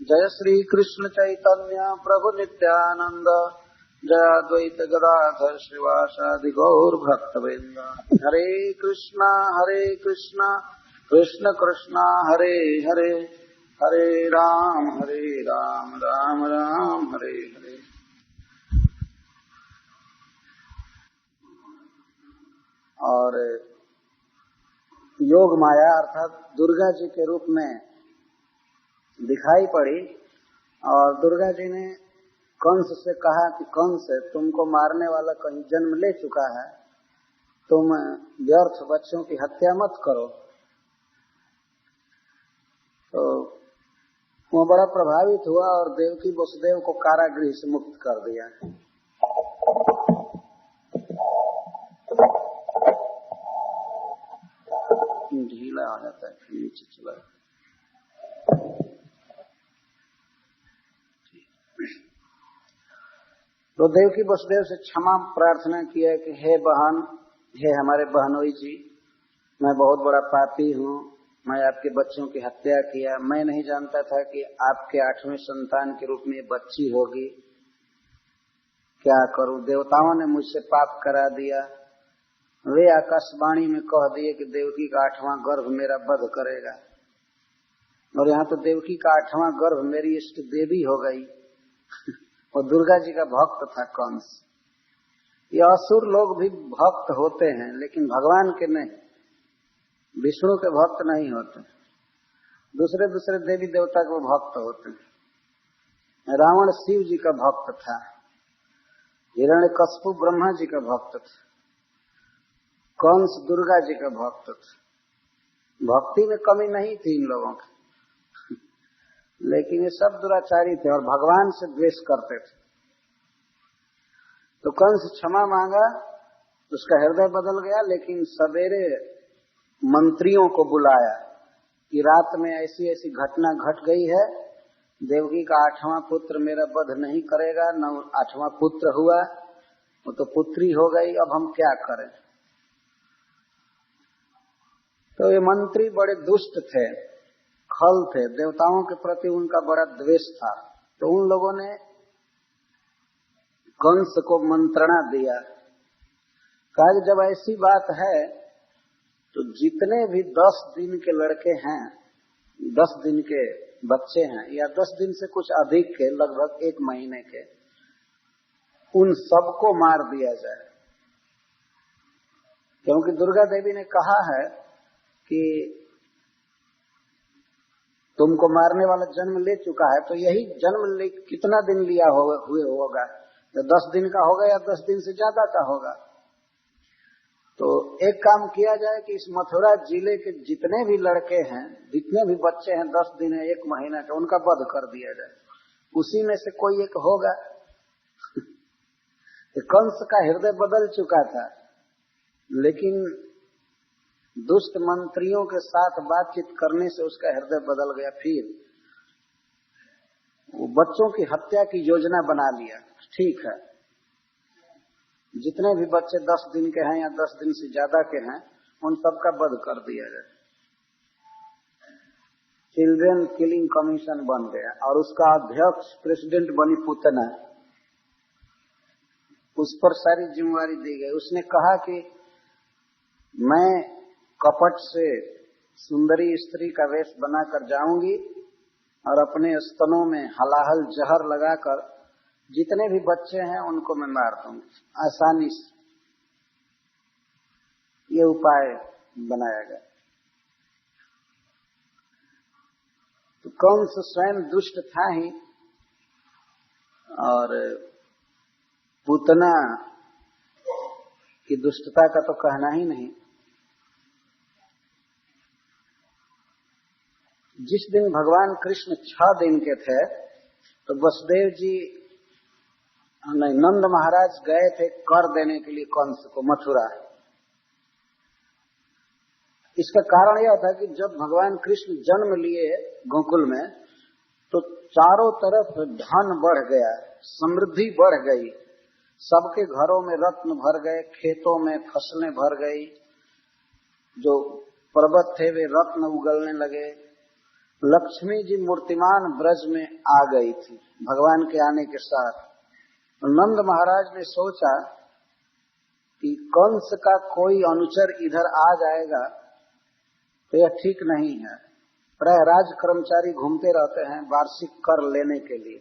जय श्री कृष्ण चैतन्य प्रभु नित्यानंद, जय अद्वैत गदाधर श्रीवासादि गौर भक्तवृंद। हरे कृष्णा कृष्ण कृष्णा हरे हरे, हरे राम राम राम हरे हरे। और योग माया अर्थात दुर्गा जी के रूप में दिखाई पड़ी और दुर्गा जी ने कंस से कहा कि कंस, तुमको मारने वाला कहीं जन्म ले चुका है, तुम व्यर्थ बच्चों की हत्या मत करो। तो वो बड़ा प्रभावित हुआ और देवकी वसुदेव को कारागृह से मुक्त कर दिया। ढीला हो जाता है, नीचे चला। तो देवकी वसुदेव से क्षमा प्रार्थना किया कि हे बहन, हे हमारे बहनोई जी, मैं बहुत बड़ा पापी हूँ, मैं आपके बच्चों की हत्या किया। मैं नहीं जानता था कि आपके 8वें संतान के रूप में बच्ची होगी। क्या करूं, देवताओं ने मुझसे पाप करा दिया। वे आकाशवाणी में कह दिए कि देवकी का 8वां गर्भ मेरा वध करेगा, और यहाँ तो देवकी का 8वां गर्भ मेरी इष्ट देवी हो गई। और दुर्गा जी का भक्त था कंस। ये असुर लोग भी भक्त होते हैं, लेकिन भगवान के नहीं, विष्णु के भक्त नहीं होते, दूसरे दूसरे देवी देवता के भक्त होते हैं। रावण शिव जी का भक्त था, हिरण्यकश्यप ब्रह्मा जी का भक्त था, कंस दुर्गा जी का भक्त था। भक्ति में कमी नहीं थी इन लोगों की, लेकिन ये सब दुराचारी थे और भगवान से द्वेष करते थे। तो कंस क्षमा मांगा, उसका हृदय बदल गया। लेकिन सवेरे मंत्रियों को बुलाया कि रात में ऐसी ऐसी घटना घट गई है, देवकी का 8वां पुत्र मेरा वध नहीं करेगा, न 8वां पुत्र हुआ, वो तो पुत्री हो गई, अब हम क्या करें। तो ये मंत्री बड़े दुष्ट थे, खल थे, देवताओं के प्रति उनका बड़ा द्वेष था। तो उन लोगों ने कंस को मंत्रणा दिया, कहा कि जब ऐसी बात है तो जितने भी 10 दिन के लड़के हैं, 10 दिन के बच्चे हैं, या 10 दिन से कुछ अधिक के, लगभग 1 महीने के, उन सबको मार दिया जाए। क्योंकि दुर्गा देवी ने कहा है कि तुमको मारने वाला जन्म ले चुका है, तो यही जन्म कितना दिन लिया हुए होगा, तो 10 दिन का होगा या 10 दिन से ज्यादा का होगा। तो एक काम किया जाए कि इस मथुरा जिले के जितने भी लड़के हैं, जितने भी बच्चे हैं 10 दिन या 1 महीना के, उनका वध कर दिया जाए, उसी में से कोई एक होगा। कंस का हृदय बदल चुका था, लेकिन दुष्ट मंत्रियों के साथ बातचीत करने से उसका हृदय बदल गया। फिर वो बच्चों की हत्या की योजना बना लिया। ठीक है, जितने भी बच्चे 10 दिन के हैं या 10 दिन से ज्यादा के हैं, उन सबका वध कर दिया जाए। चिल्ड्रन किलिंग कमीशन बन गया और उसका अध्यक्ष प्रेसिडेंट बनी पूतना। उस पर सारी जिम्मेवारी दी गई। उसने कहा कि मैं कपट से सुंदरी स्त्री का वेश बनाकर जाऊंगी और अपने स्तनों में हलाहल जहर लगाकर जितने भी बच्चे हैं उनको मैं मार दूंगी आसानी से। ये उपाय बनाया गया। तो कंस स्वयं दुष्ट था ही, और पूतना की दुष्टता का तो कहना ही नहीं। जिस दिन भगवान कृष्ण 6 दिन के थे, तो वसुदेव जी नहीं, नंद महाराज गए थे कर देने के लिए कंस को मथुरा। इसका कारण यह था कि जब भगवान कृष्ण जन्म लिए गोकुल में, तो चारों तरफ धन बढ़ गया, समृद्धि बढ़ गई, सबके घरों में रत्न भर गए, खेतों में फसलें भर गई, जो पर्वत थे वे रत्न उगलने लगे, लक्ष्मी जी मूर्तिमान ब्रज में आ गई थी भगवान के आने के साथ। नंद महाराज ने सोचा कि कंस का कोई अनुचर इधर आ जाएगा तो यह ठीक नहीं है। प्राय राज कर्मचारी घूमते रहते हैं वार्षिक कर लेने के लिए।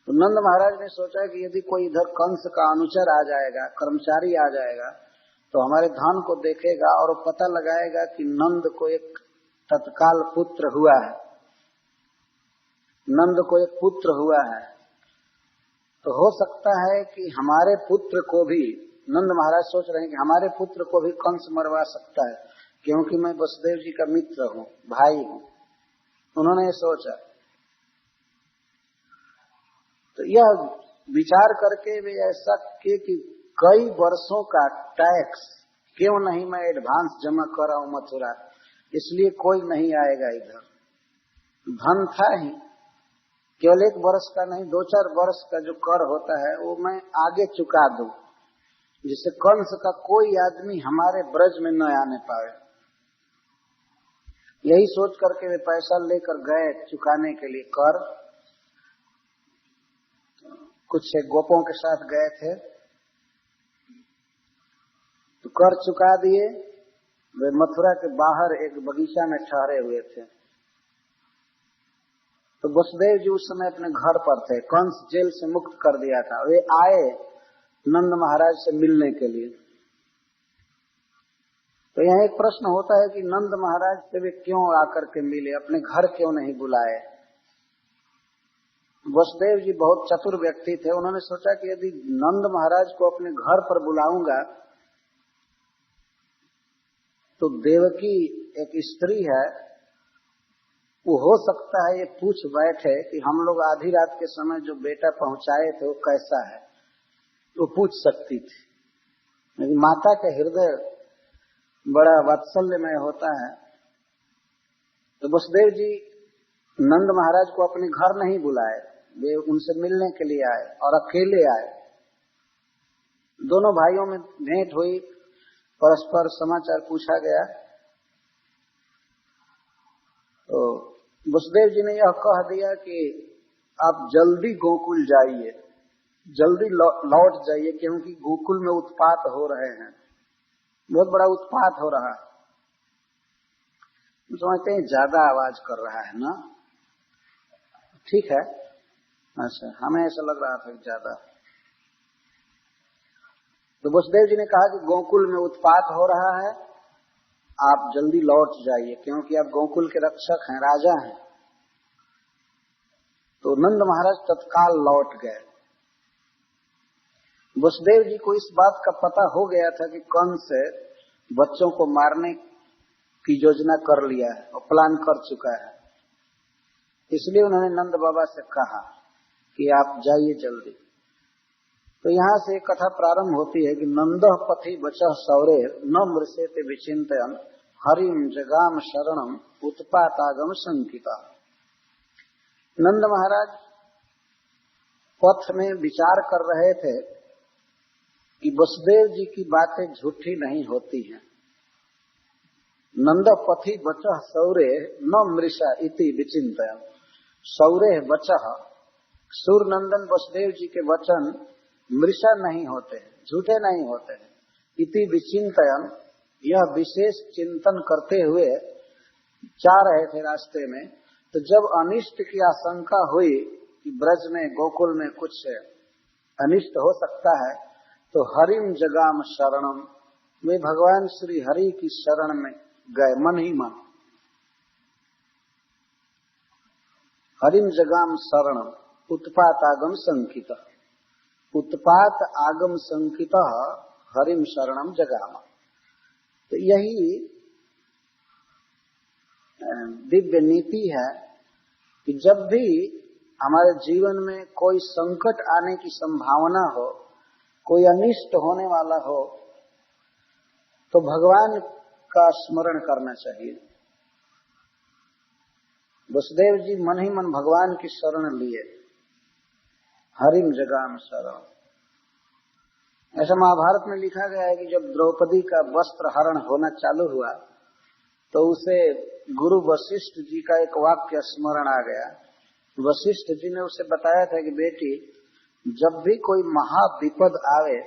तो नंद महाराज ने सोचा कि यदि कोई इधर कंस का अनुचर आ जाएगा, कर्मचारी आ जाएगा, तो हमारे धन को देखेगा और पता लगाएगा कि नंद को एक तत्काल पुत्र हुआ है, नंद को एक पुत्र हुआ है, तो हो सकता है कि हमारे पुत्र को भी, नंद महाराज सोच रहे हैं कि हमारे पुत्र को भी कंस मरवा सकता है, क्योंकि मैं वसुदेव जी का मित्र हूँ, भाई हूँ। उन्होंने ये सोचा। तो यह विचार करके वे ऐसा किए कि कई वर्षों का टैक्स क्यों नहीं मैं एडवांस जमा कर रहा हूँ मथुरा, इसलिए कोई नहीं आएगा इधर। धन था ही, केवल 1 वर्ष का नहीं, 2-4 वर्ष का जो कर होता है वो मैं आगे चुका दूं, जिससे कंस का कोई आदमी हमारे ब्रज में न आने पाए। यही सोच करके वे पैसा लेकर गए चुकाने के लिए कर। कुछ गोपों के साथ गए थे तो कर चुका दिए। वे मथुरा के बाहर एक बगीचा में ठहरे हुए थे। तो वसुदेव जी उस समय अपने घर पर थे, कंस जेल से मुक्त कर दिया था। वे आए नंद महाराज से मिलने के लिए। तो यहाँ एक प्रश्न होता है कि नंद महाराज से वे क्यों आकर के मिले, अपने घर क्यों नहीं बुलाए। वसुदेव जी बहुत चतुर व्यक्ति थे। उन्होंने सोचा कि यदि नंद महाराज को अपने घर पर बुलाऊंगा तो देवकी एक स्त्री है, वो हो सकता है ये पूछ बैठे कि हम लोग आधी रात के समय जो बेटा पहुंचाए थे वो कैसा है, वो पूछ सकती थी। लेकिन माता का हृदय बड़ा वात्सल्यमय होता है। तो वसुदेव जी नंद महाराज को अपने घर नहीं बुलाए, वे उनसे मिलने के लिए आए और अकेले आए। दोनों भाइयों में भेंट हुई, परस्पर समाचार पूछा गया। तो वसुदेव जी ने यह कह दिया कि आप जल्दी गोकुल जाइए, जल्दी लौट जाइए, क्योंकि गोकुल में उत्पात हो रहे हैं, बहुत बड़ा उत्पात हो रहा है। समझते हैं ज्यादा आवाज कर रहा है ना, ठीक है। अच्छा, हमें ऐसा लग रहा था ज्यादा। तो वसुदेव जी ने कहा कि गोकुल में उत्पात हो रहा है, आप जल्दी लौट जाइए, क्योंकि आप गोकुल के रक्षक हैं, राजा हैं। तो नंद महाराज तत्काल लौट गए। वसुदेव जी को इस बात का पता हो गया था कि कंस बच्चों को मारने की योजना कर लिया है और प्लान कर चुका है। इसलिए उन्होंने नंद बाबा से कहा कि आप जाइए जल्दी। तो यहाँ से एक कथा प्रारंभ होती है कि नंदः पथि बचः सौरे न मृषेते विचिन्तयन् हरिम जगाम शरणम उत्पातागम शंकिता। नंद महाराज पथ में विचार कर रहे थे कि वसुदेव जी की बातें झूठी नहीं होती हैं। नंद पथि बचः सौरे न मृषा इति विचिन्तयन्। सौरे बचः, सूरनंदन वसुदेव जी के वचन मृषा नहीं होते हैं, झूठे नहीं होते हैं। इति विचिन्तयन्, यह विशेष चिंतन करते हुए जा रहे थे रास्ते में। तो जब अनिष्ट की आशंका हुई कि ब्रज में गोकुल में कुछ अनिष्ट हो सकता है, तो हरिम जगाम शरणम, वे भगवान श्री हरि की शरण में गए मन ही मन। हरिम जगाम शरणम उत्पात आगम संकित, उत्पात आगम संकित हरिम शरणम जगाम। तो यही दिव्य नीति है कि जब भी हमारे जीवन में कोई संकट आने की संभावना हो, कोई अनिष्ट होने वाला हो, तो भगवान का स्मरण करना चाहिए। वसुदेव जी मन ही मन भगवान की शरण लिए, हरिम जगाम शरण। ऐसा महाभारत में लिखा गया है कि जब द्रौपदी का वस्त्र हरण होना चालू हुआ तो उसे गुरु वशिष्ठ जी का एक वाक्य स्मरण आ गया। वशिष्ठ जी ने उसे बताया था कि बेटी, जब भी कोई महाविपद आवे,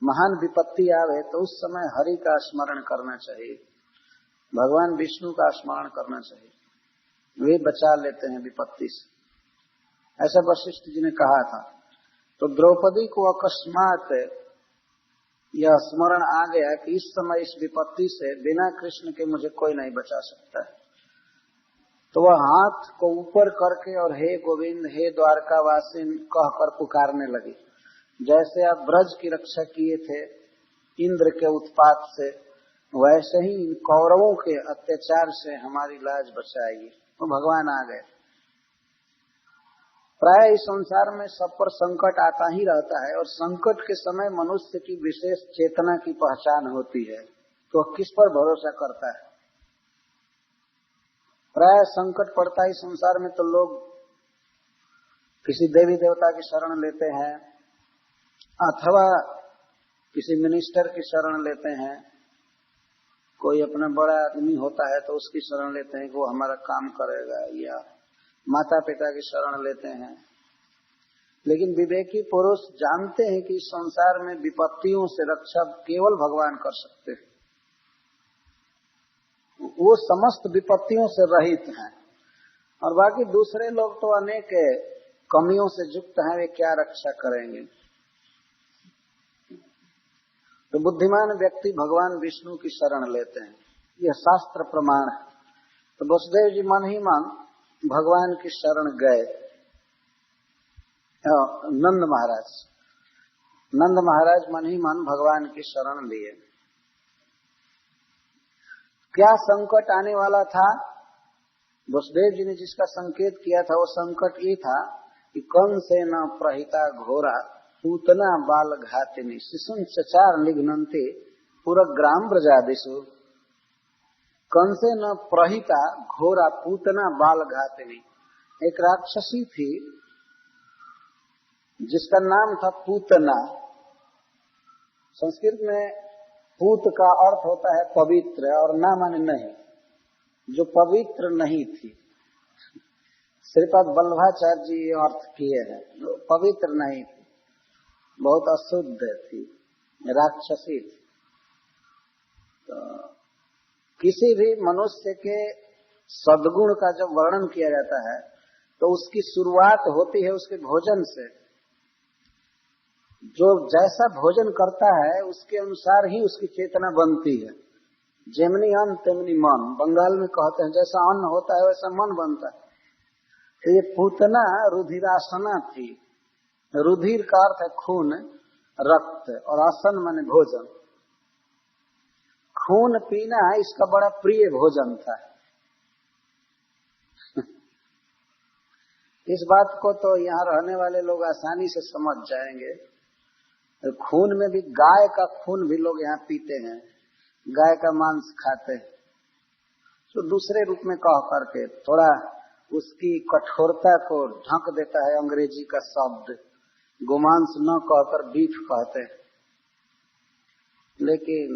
महान विपत्ति आवे, तो उस समय हरि का स्मरण करना चाहिए, भगवान विष्णु का स्मरण करना चाहिए, वे बचा लेते हैं विपत्ति से, ऐसा वशिष्ठ जी ने कहा था। तो द्रौपदी को अकस्मात यह स्मरण आ गया कि इस समय इस विपत्ति से बिना कृष्ण के मुझे कोई नहीं बचा सकता है। तो वह हाथ को ऊपर करके और हे गोविंद, हे द्वारकावासिन कहकर पुकारने लगी। जैसे आप ब्रज की रक्षा किए थे इंद्र के उत्पात से, वैसे ही इन कौरवों के अत्याचार से हमारी लाज बचाइए। तो भगवान आ गए। प्राय इस संसार में सब पर संकट आता ही रहता है, और संकट के समय मनुष्य की विशेष चेतना की पहचान होती है, तो किस पर भरोसा करता है। प्राय संकट पड़ता है संसार में तो लोग किसी देवी देवता की शरण लेते हैं, अथवा किसी मिनिस्टर की शरण लेते हैं, कोई अपना बड़ा आदमी होता है तो उसकी शरण लेते हैं कि वो हमारा काम करेगा, या माता पिता की शरण लेते हैं। लेकिन विवेकी पुरुष जानते हैं कि इस संसार में विपत्तियों से रक्षा केवल भगवान कर सकते हैं, वो समस्त विपत्तियों से रहित हैं, और बाकी दूसरे लोग तो अनेक कमियों से युक्त हैं, वे क्या रक्षा करेंगे। तो बुद्धिमान व्यक्ति भगवान विष्णु की शरण लेते हैं, यह शास्त्र प्रमाण है। तो वसुदेव जी मन ही मन भगवान की शरण गए। नंद महाराज मन ही मन भगवान की शरण लिए। क्या संकट आने वाला था, वसुदेव जी ने जिसका संकेत किया था वो संकट ये था कि कंसेन प्रहिता घोरा पूतना बाल घातिनी शिशुन चचार निघ्नन्ते पुरग्राम ब्रजादिषु। कंसेन प्रहिता घोरा पूतना बाल घातिनी, एक राक्षसी थी जिसका नाम था पूतना। संस्कृत में पूत का अर्थ होता है पवित्र, और ना माने नहीं, जो पवित्र नहीं थी। श्रीपाद वल्लभाचार्य जी ये अर्थ किए हैं, जो पवित्र नहीं थी, बहुत अशुद्ध थी, राक्षसी थी। तो किसी भी मनुष्य के सद्गुण का जब वर्णन किया जाता है तो उसकी शुरुआत होती है उसके भोजन से। जो जैसा भोजन करता है उसके अनुसार ही उसकी चेतना बनती है। जेमनी अन्न तेमनी मन, बंगाल में कहते हैं जैसा अन्न होता है वैसा मन बनता है। तो ये पूतना रुधिरासना थी। रुधिर का अर्थ है खून, रक्त, और आसन माने भोजन। खून पीना इसका बड़ा प्रिय भोजन था। इस बात को तो यहाँ रहने वाले लोग आसानी से समझ जाएंगे। खून में भी गाय का खून भी लोग यहाँ पीते हैं, गाय का मांस खाते हैं। तो दूसरे रूप में कह करके थोड़ा उसकी कठोरता को ढक देता है अंग्रेजी का शब्द, गोमांस न कहकर बीफ कहते हैं। लेकिन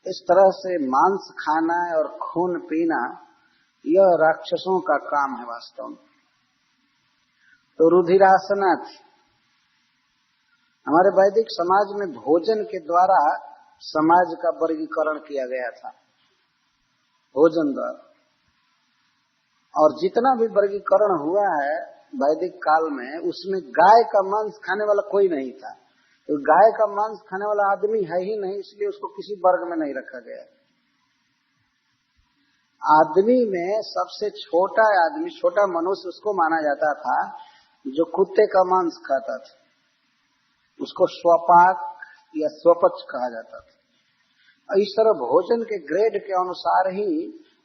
इस तरह से मांस खाना और खून पीना यह राक्षसों का काम है वास्तव में। तो रुधिरासना थी। हमारे वैदिक समाज में भोजन के द्वारा समाज का वर्गीकरण किया गया था, भोजन द्वारा। और जितना भी वर्गीकरण हुआ है वैदिक काल में, उसमें गाय का मांस खाने वाला कोई नहीं था। तो गाय का मांस खाने वाला आदमी है ही नहीं, इसलिए उसको किसी वर्ग में नहीं रखा गया। आदमी में सबसे छोटा आदमी, छोटा मनुष्य उसको माना जाता था जो कुत्ते का मांस खाता था। उसको स्वपाक या स्वपच कहा जाता था। इस तरह भोजन के ग्रेड के अनुसार ही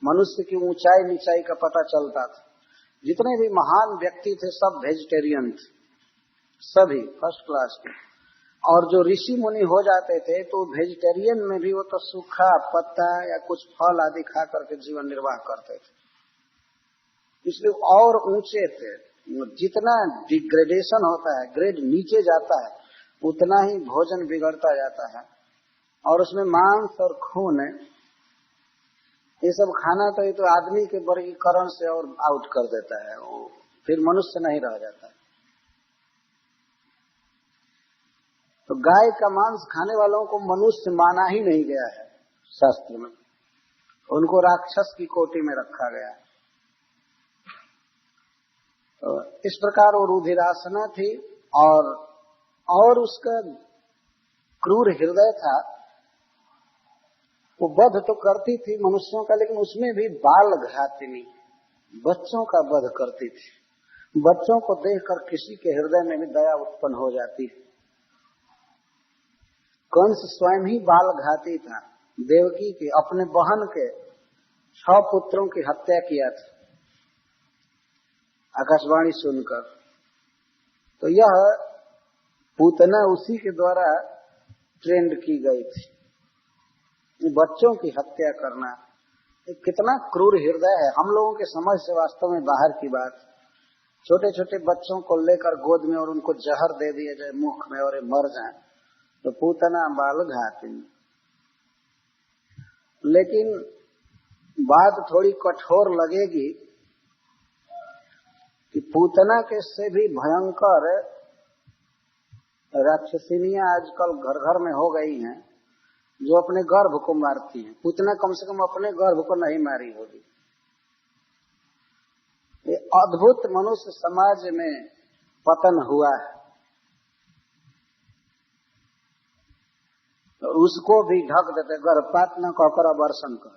मनुष्य की ऊंचाई नीचाई का पता चलता था। जितने भी महान व्यक्ति थे सब वेजिटेरियन थे, सभी फर्स्ट क्लास के। और जो ऋषि मुनि हो जाते थे तो वेजिटेरियन में भी वो तो सूखा पत्ता या कुछ फल आदि खा करके जीवन निर्वाह करते थे, इसलिए और ऊंचे थे। जितना डिग्रेडेशन होता है, ग्रेड नीचे जाता है, उतना ही भोजन बिगड़ता जाता है। और उसमें मांस और खून ये सब खाना तो ये तो आदमी के वर्गीकरण से और आउट कर देता है, वो फिर मनुष्य नहीं रह जाता। तो गाय का मांस खाने वालों को मनुष्य माना ही नहीं गया है शास्त्र में, उनको राक्षस की कोटि में रखा गया है। तो इस प्रकार वो रुधिरासना थी और उसका क्रूर हृदय था। वो वध तो करती थी मनुष्यों का, लेकिन उसमें भी बाल घातिनी बच्चों का वध करती थी। बच्चों को देखकर किसी के हृदय में भी दया उत्पन्न हो जाती है। कंस स्वयं ही बाल घाती था। देवकी के अपने बहन के 6 पुत्रों की हत्या किया था आकाशवाणी सुनकर। तो यह पूतना उसी के द्वारा ट्रेंड की गई थी। बच्चों की हत्या करना कितना क्रूर हृदय है, हम लोगों के समझ से वास्तव में बाहर की बात। छोटे छोटे बच्चों को लेकर गोद में और उनको जहर दे दिया जाए मुख में और मर जाए, तो पूतना बाल घातिनी। लेकिन बात थोड़ी कठोर लगेगी कि पूतना के से भी भयंकर राक्षसिनियां आजकल घर घर में हो गई हैं, जो अपने गर्भ को मारती हैं। पूतना कम से कम अपने गर्भ को नहीं मारी होगी। ये अद्भुत मनुष्य समाज में पतन हुआ है। तो उसको भी ढक देते, गर्भपात न कहकर अबॉर्शन कर।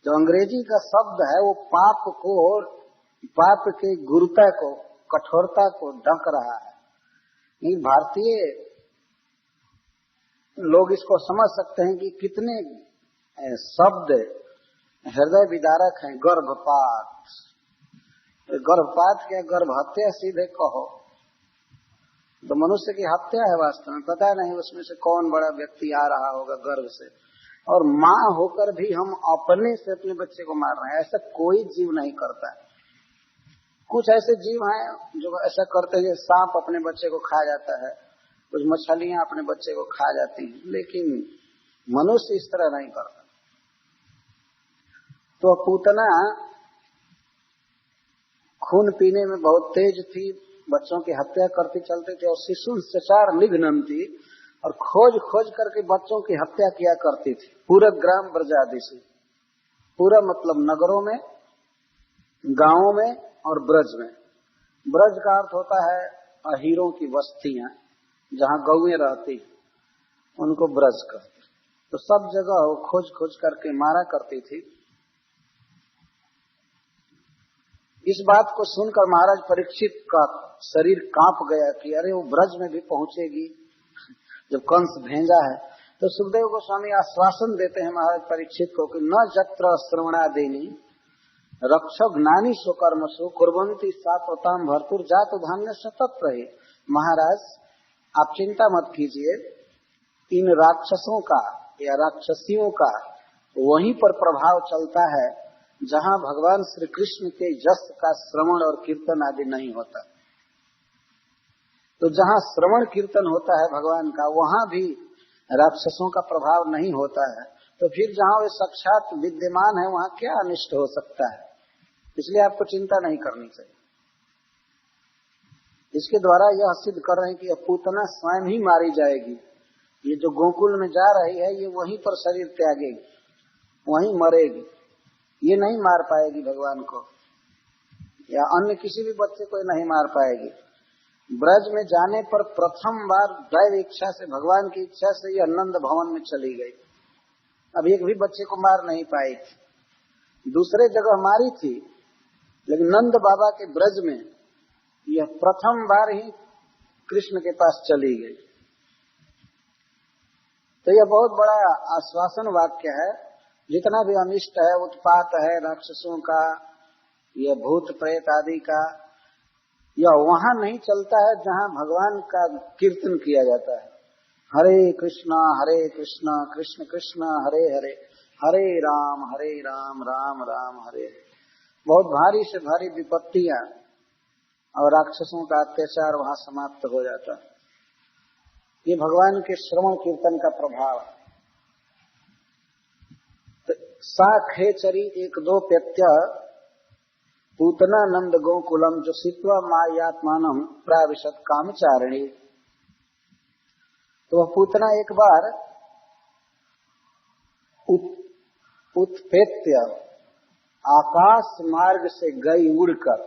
जो अंग्रेजी का शब्द है वो पाप की गुरुता को, कठोरता को ढक रहा है। ये भारतीय लोग इसको समझ सकते हैं कि कितने शब्द हृदय विदारक हैं। गर्भपात क्या, गर्भ हत्या सीधे कहो तो मनुष्य की हत्या है वास्तव में। पता नहीं उसमें से कौन बड़ा व्यक्ति आ रहा होगा गर्भ से, और माँ होकर भी हम अपने से अपने बच्चे को मार रहे हैं। ऐसा कोई जीव नहीं करता। कुछ ऐसे जीव हैं जो ऐसा करते हैं, सांप अपने बच्चे को खा जाता है, कुछ मछलियां अपने बच्चे को खा जाती हैं, लेकिन मनुष्य इस तरह नहीं करता। तो पूतना खून पीने में बहुत तेज थी, बच्चों की हत्या करती चलते थे, और शिशु सचार निघ्नन्ति, और खोज खोज करके बच्चों की हत्या किया करती थी। पूरा ग्राम ब्रजादि से, पूरा मतलब नगरों में, गांवों में और ब्रज में। ब्रज का अर्थ होता है अहीरों की बस्तियां, जहां गौएं रहती उनको ब्रज कहते। तो सब जगह वो खोज खोज करके मारा करती थी। इस बात को सुनकर महाराज परीक्षित का शरीर कांप गया कि अरे वो ब्रज में भी पहुंचेगी। जब कंस भेजा है तो सुखदेव गोस्वामी आश्वासन देते हैं महाराज परीक्षित को कि न जत्र श्रवणादीनि रक्षो ज्ञानी स्वकर्मसु कुर्वन्ति सात्वताम भरपूर जात धान्य सतत रहे। महाराज आप चिंता मत कीजिए, इन राक्षसों का या राक्षसियों का वहीं पर प्रभाव चलता है जहां भगवान श्री कृष्ण के यश का श्रवण और कीर्तन आदि नहीं होता। तो जहां श्रवण कीर्तन होता है भगवान का, वहां भी राक्षसों का प्रभाव नहीं होता है। तो फिर जहां वे साक्षात विद्यमान है वहां क्या अनिष्ट हो सकता है। इसलिए आपको चिंता नहीं करनी चाहिए। इसके द्वारा यह सिद्ध कर रहे हैं कि पूतना स्वयं ही मारी जाएगी। ये जो गोकुल में जा रही है ये वहीं पर शरीर त्यागेगी, वहीं मरेगी। ये नहीं मार पाएगी भगवान को, या अन्य किसी भी बच्चे को नहीं मार पाएगी। ब्रज में जाने पर प्रथम बार दैव इच्छा से, भगवान की इच्छा से यह नंद भवन में चली गई। अब एक भी बच्चे को मार नहीं पाई थी। दूसरे जगह मारी थी, लेकिन नंद बाबा के ब्रज में यह प्रथम बार ही कृष्ण के पास चली गई। तो यह बहुत बड़ा आश्वासन वाक्य है। जितना भी अनिष्ट है, उत्पात है राक्षसों का, यह भूत प्रेत आदि का, यह वहां नहीं चलता है जहां भगवान का कीर्तन किया जाता है। हरे कृष्णा कृष्ण कृष्ण हरे हरे, हरे राम राम राम हरे। बहुत भारी से भारी विपत्तियां और राक्षसों का अत्याचार वहां समाप्त हो जाता है। ये भगवान के श्रवण कीर्तन का प्रभाव है। तो सा खेचरी एक दो प्रत्य पूतना नंद गोकुलम जो सित्वा मायात्मानम प्राविशत कामचारिणी। तो वह पूतना एक बार उत्पेत्य आकाश मार्ग से गई उड़कर।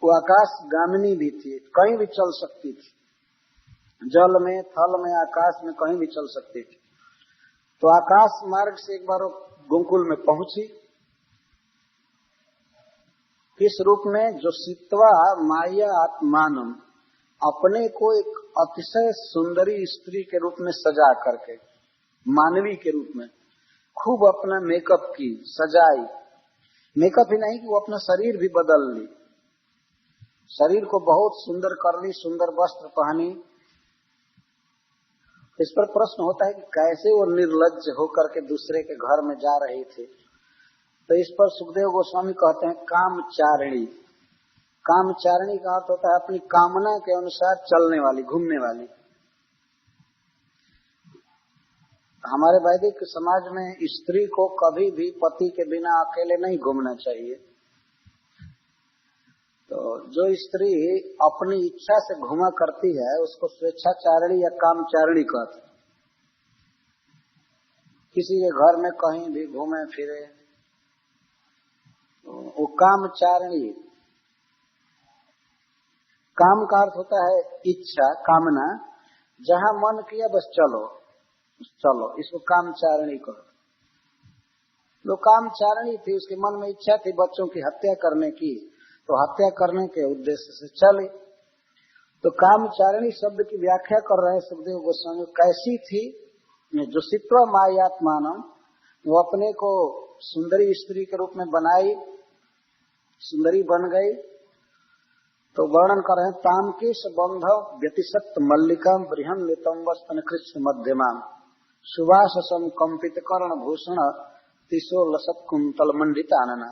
वो आकाश गामिनी भी थी, कहीं भी चल सकती थी, जल में, थल में, आकाश में, कहीं भी चल सकती थी। तो आकाश मार्ग से एक बार गोकुल में पहुंची। किस रूप में? जो सित्वा माया आत्मानम, अपने को एक अतिशय सुंदरी स्त्री के रूप में सजा करके, मानवी के रूप में खूब अपना मेकअप की, सजाई। मेकअप ही नहीं कि वो अपना शरीर भी बदल ली, शरीर को बहुत सुंदर कर ली, सुंदर वस्त्र पहनी। इस पर प्रश्न होता है कि कैसे वो निर्लज्ज होकर के दूसरे के घर में जा रही थी। तो इस पर सुखदेव गोस्वामी कहते हैं कामचारिणी। कामचारिणी का अर्थ होता है अपनी कामना के अनुसार चलने वाली, घूमने वाली। हमारे वैदिक समाज में स्त्री को कभी भी पति के बिना अकेले नहीं घूमना चाहिए। तो जो स्त्री अपनी इच्छा से घुमा करती है उसको स्वेच्छाचारिणी या कामचारिणी कहते। किसी के घर में कहीं भी घूमे फिरे तो वो कामचारिणी। काम का अर्थ होता है इच्छा, कामना, जहां मन किया बस चलो चलो, इसको कामचारिणी कहो। जो कामचारिणी थी, उसके मन में इच्छा थी बच्चों की हत्या करने की, तो हत्या करने के उद्देश्य से चले। तो कामचारिणी शब्द की व्याख्या कर रहे हैं सुखदेव गोस्वामी। कैसी थी? जो सित्वा मायात्मानम, वो अपने को सुंदरी स्त्री के रूप में बनाई, सुंदरी बन गई। तो वर्णन कर रहे हैं तामकेश बंधव व्यतिशक्त मल्लिका बृहन नितंब स्तन कृष्ण मध्यमा सुवाससम कंपित कर्ण भूषण तिशो लसत कुंतल मंडित आनना।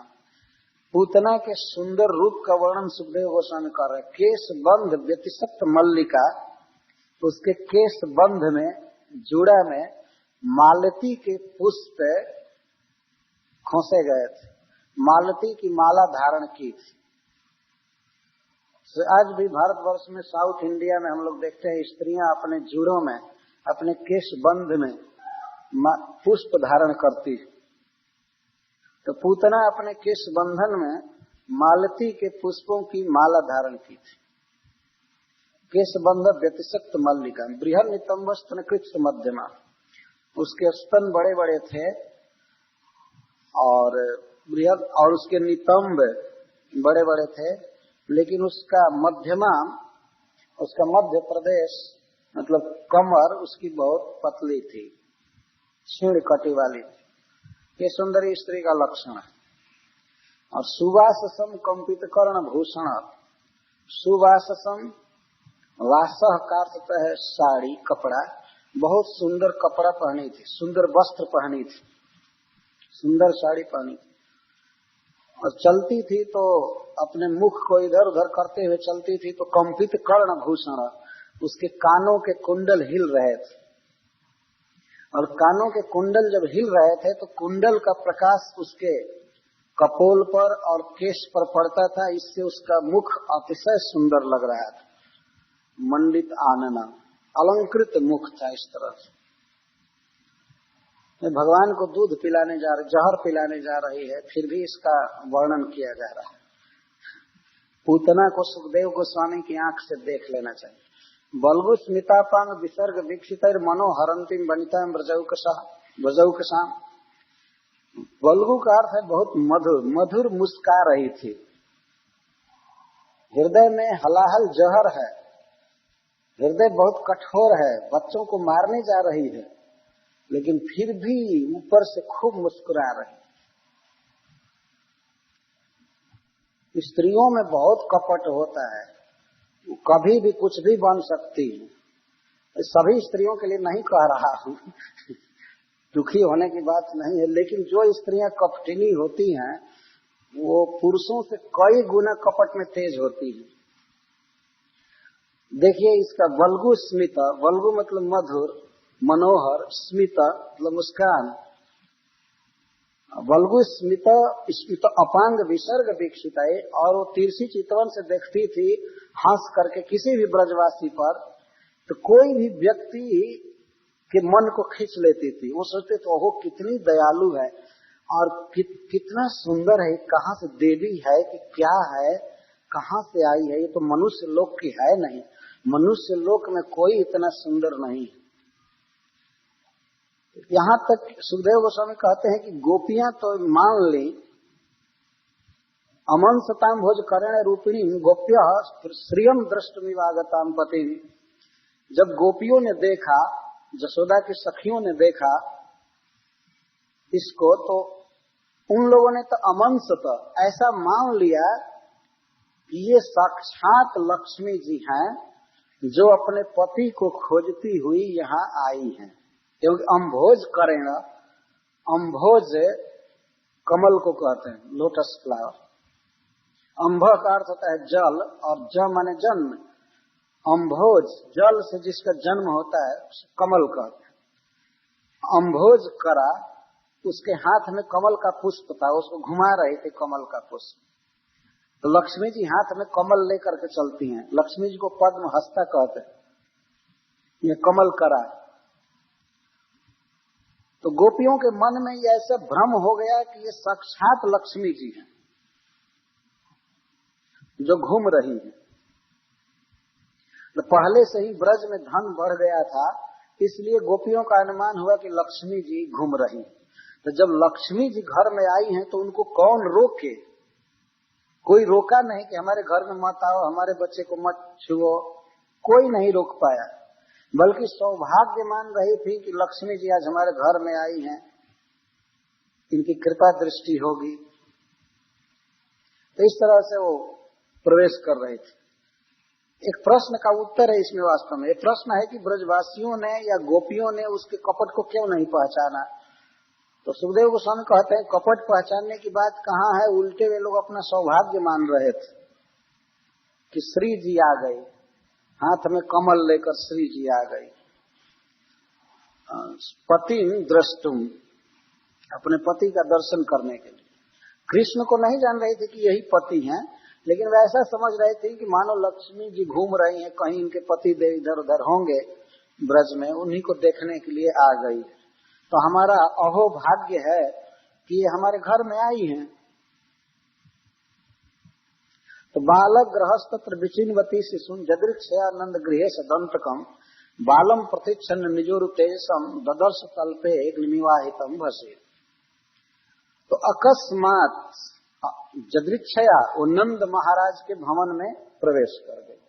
पूतना के सुंदर रूप का वर्णन सुखदेव गोस्वामी कर रहे हैं। केश बंध व्यतिशक्त मल्लिका, उसके केश बंध में, जुड़ा में मालती के पुष्प खोसे गए थे, मालती की माला धारण की थी। आज भी भारतवर्ष में, साउथ इंडिया में हम लोग देखते हैं स्त्रियां अपने जुड़ों में, अपने केश बंध में पुष्प धारण करती है। तो पूतना अपने केश बंधन में मालती के पुष्पों की माला धारण की थी। केश बंध व्यतिशक्त मल्लिका बृहन नितंब स्तन कृष्ण मध्यमा, उसके स्तन बड़े बड़े थे और बृहद, और उसके नितंब बड़े बड़े थे, लेकिन उसका मध्यमा, उसका मध्य प्रदेश मतलब कमर उसकी बहुत पतली थी, छीण कटी वाली। ये सुंदरी स्त्री का लक्षण है। और सुवाससम कंपित कर्ण भूषण, सुवाससम, वासह का अर्थ है साड़ी, कपड़ा, बहुत सुंदर कपड़ा पहनी थी, सुंदर वस्त्र पहनी थी, सुंदर साड़ी पहनी थी। और चलती थी तो अपने मुख को इधर उधर करते हुए चलती थी। तो कंपित कर्ण भूषण, उसके कानों के कुंडल हिल रहे थे। और कानों के कुंडल जब हिल रहे थे तो कुंडल का प्रकाश उसके कपोल पर और केश पर पड़ता था, इससे उसका मुख अतिशय सुंदर लग रहा था। मंडित आनना, अलंकृत मुख था। इस तरह से भगवान को दूध पिलाने जा रही, जहर पिलाने जा रही है, फिर भी इसका वर्णन किया जा रहा है। पूतना को सुखदेव गोस्वामी की आंख से देख लेना चाहिए। बल्गु स्मितापांग विसर्ग दीक्षित मनोहरंतिम वनिता ब्रजौकसा। बल्गु का अर्थ है बहुत मधुर, मधुर मुस्का रही थी। हृदय में हलाहल जहर है, हृदय बहुत कठोर है, बच्चों को मारने जा रही है, लेकिन फिर भी ऊपर से खूब मुस्कुरा रही। स्त्रियों में बहुत कपट होता है, कभी भी कुछ भी बन सकती है। सभी स्त्रियों के लिए नहीं कह रहा हूँ, दुखी होने की बात नहीं है, लेकिन जो स्त्रियां कपटिनी होती हैं वो पुरुषों से कई गुना कपट में तेज होती है। देखिए इसका वल्गु स्मित, वल्गु मतलब मधुर, मनोहर, स्मित मतलब मुस्कान, बल्गु स्मित स्मित अपांग विसर्ग वीक्षित है, और वो तिरछी चितवन से देखती थी हंस करके किसी भी ब्रजवासी पर, तो कोई भी व्यक्ति के मन को खींच लेती थी। वो सोचते थे ओहो कितनी दयालु है और कितना सुंदर है, कहाँ से देवी है कि क्या है, कहाँ से आई है, ये तो मनुष्य लोक की है नहीं, मनुष्य लोक में कोई इतना सुंदर नहीं है। यहाँ तक सुखदेव गोस्वामी कहते हैं कि गोपियां तो मान ली, अमन सताम भोज करण रूपिणी गोप्य श्रियम दृष्टमिवागताम पति। जब गोपियों ने देखा, जसोदा की सखियों ने देखा इसको, तो उन लोगों ने तो अमंसत ऐसा मान लिया कि ये साक्षात लक्ष्मी जी हैं जो अपने पति को खोजती हुई यहाँ आई हैं। क्योंकि अम्भोज करेण, अम्भोज कमल को कहते हैं, लोटस फ्लावर। अम्भ का अर्थ होता है जल, और ज माने जन्म। अम्भोज जल से जिसका जन्म होता है कमल कहते हैं। अम्भोज करा, उसके हाथ में कमल का पुष्प था, उसको घुमा रहे थे कमल का पुष्प। तो लक्ष्मी जी हाथ में कमल लेकर के चलती हैं। लक्ष्मी जी को पद्म हस्ता कहते हैं, ये कमल करा। तो गोपियों के मन में ये ऐसा भ्रम हो गया कि ये साक्षात लक्ष्मी जी हैं जो घूम रही है। तो पहले से ही ब्रज में धन बढ़ गया था, इसलिए गोपियों का अनुमान हुआ कि लक्ष्मी जी घूम रही। तो जब लक्ष्मी जी घर में आई हैं तो उनको कौन रोके? कोई रोका नहीं कि हमारे घर में मत आओ, हमारे बच्चे को मत छुओ, कोई नहीं रोक पाया। बल्कि सौभाग्य मान रही थी कि लक्ष्मी जी आज हमारे घर में आई हैं, इनकी कृपा दृष्टि होगी। तो इस तरह से वो प्रवेश कर रहे थे। एक प्रश्न का उत्तर है इसमें वास्तव में। एक प्रश्न है कि ब्रजवासियों ने या गोपियों ने उसके कपट को क्यों नहीं पहचाना? तो सुखदेव गोस्वामी कहते हैं कपट पहचानने की बात कहाँ है, उल्टे वे लोग अपना सौभाग्य मान रहे थे कि श्री जी आ गई, हाथ में कमल लेकर श्री जी आ गई। पति द्रष्टुम, अपने पति का दर्शन करने के लिए। कृष्ण को नहीं जान रहे थे कि यही पति हैं, लेकिन वे ऐसा समझ रहे थे कि मानो लक्ष्मी जी घूम रही हैं, कहीं इनके पति देव इधर उधर होंगे ब्रज में, उन्हीं को देखने के लिए आ गई। तो हमारा अहोभाग्य है कि ये हमारे घर में आई हैं। तो बालक गृहस्त्र विचिन्वती शिशुन जदृक्षयानंद गृहे सदंतकम बालम प्रतीक्षण निजोरु तेजसम ददर्श कल्पे निमिवाहितम भसे। तो अकस्मात जदृक्षया वो नंद महाराज के भवन में प्रवेश कर गई।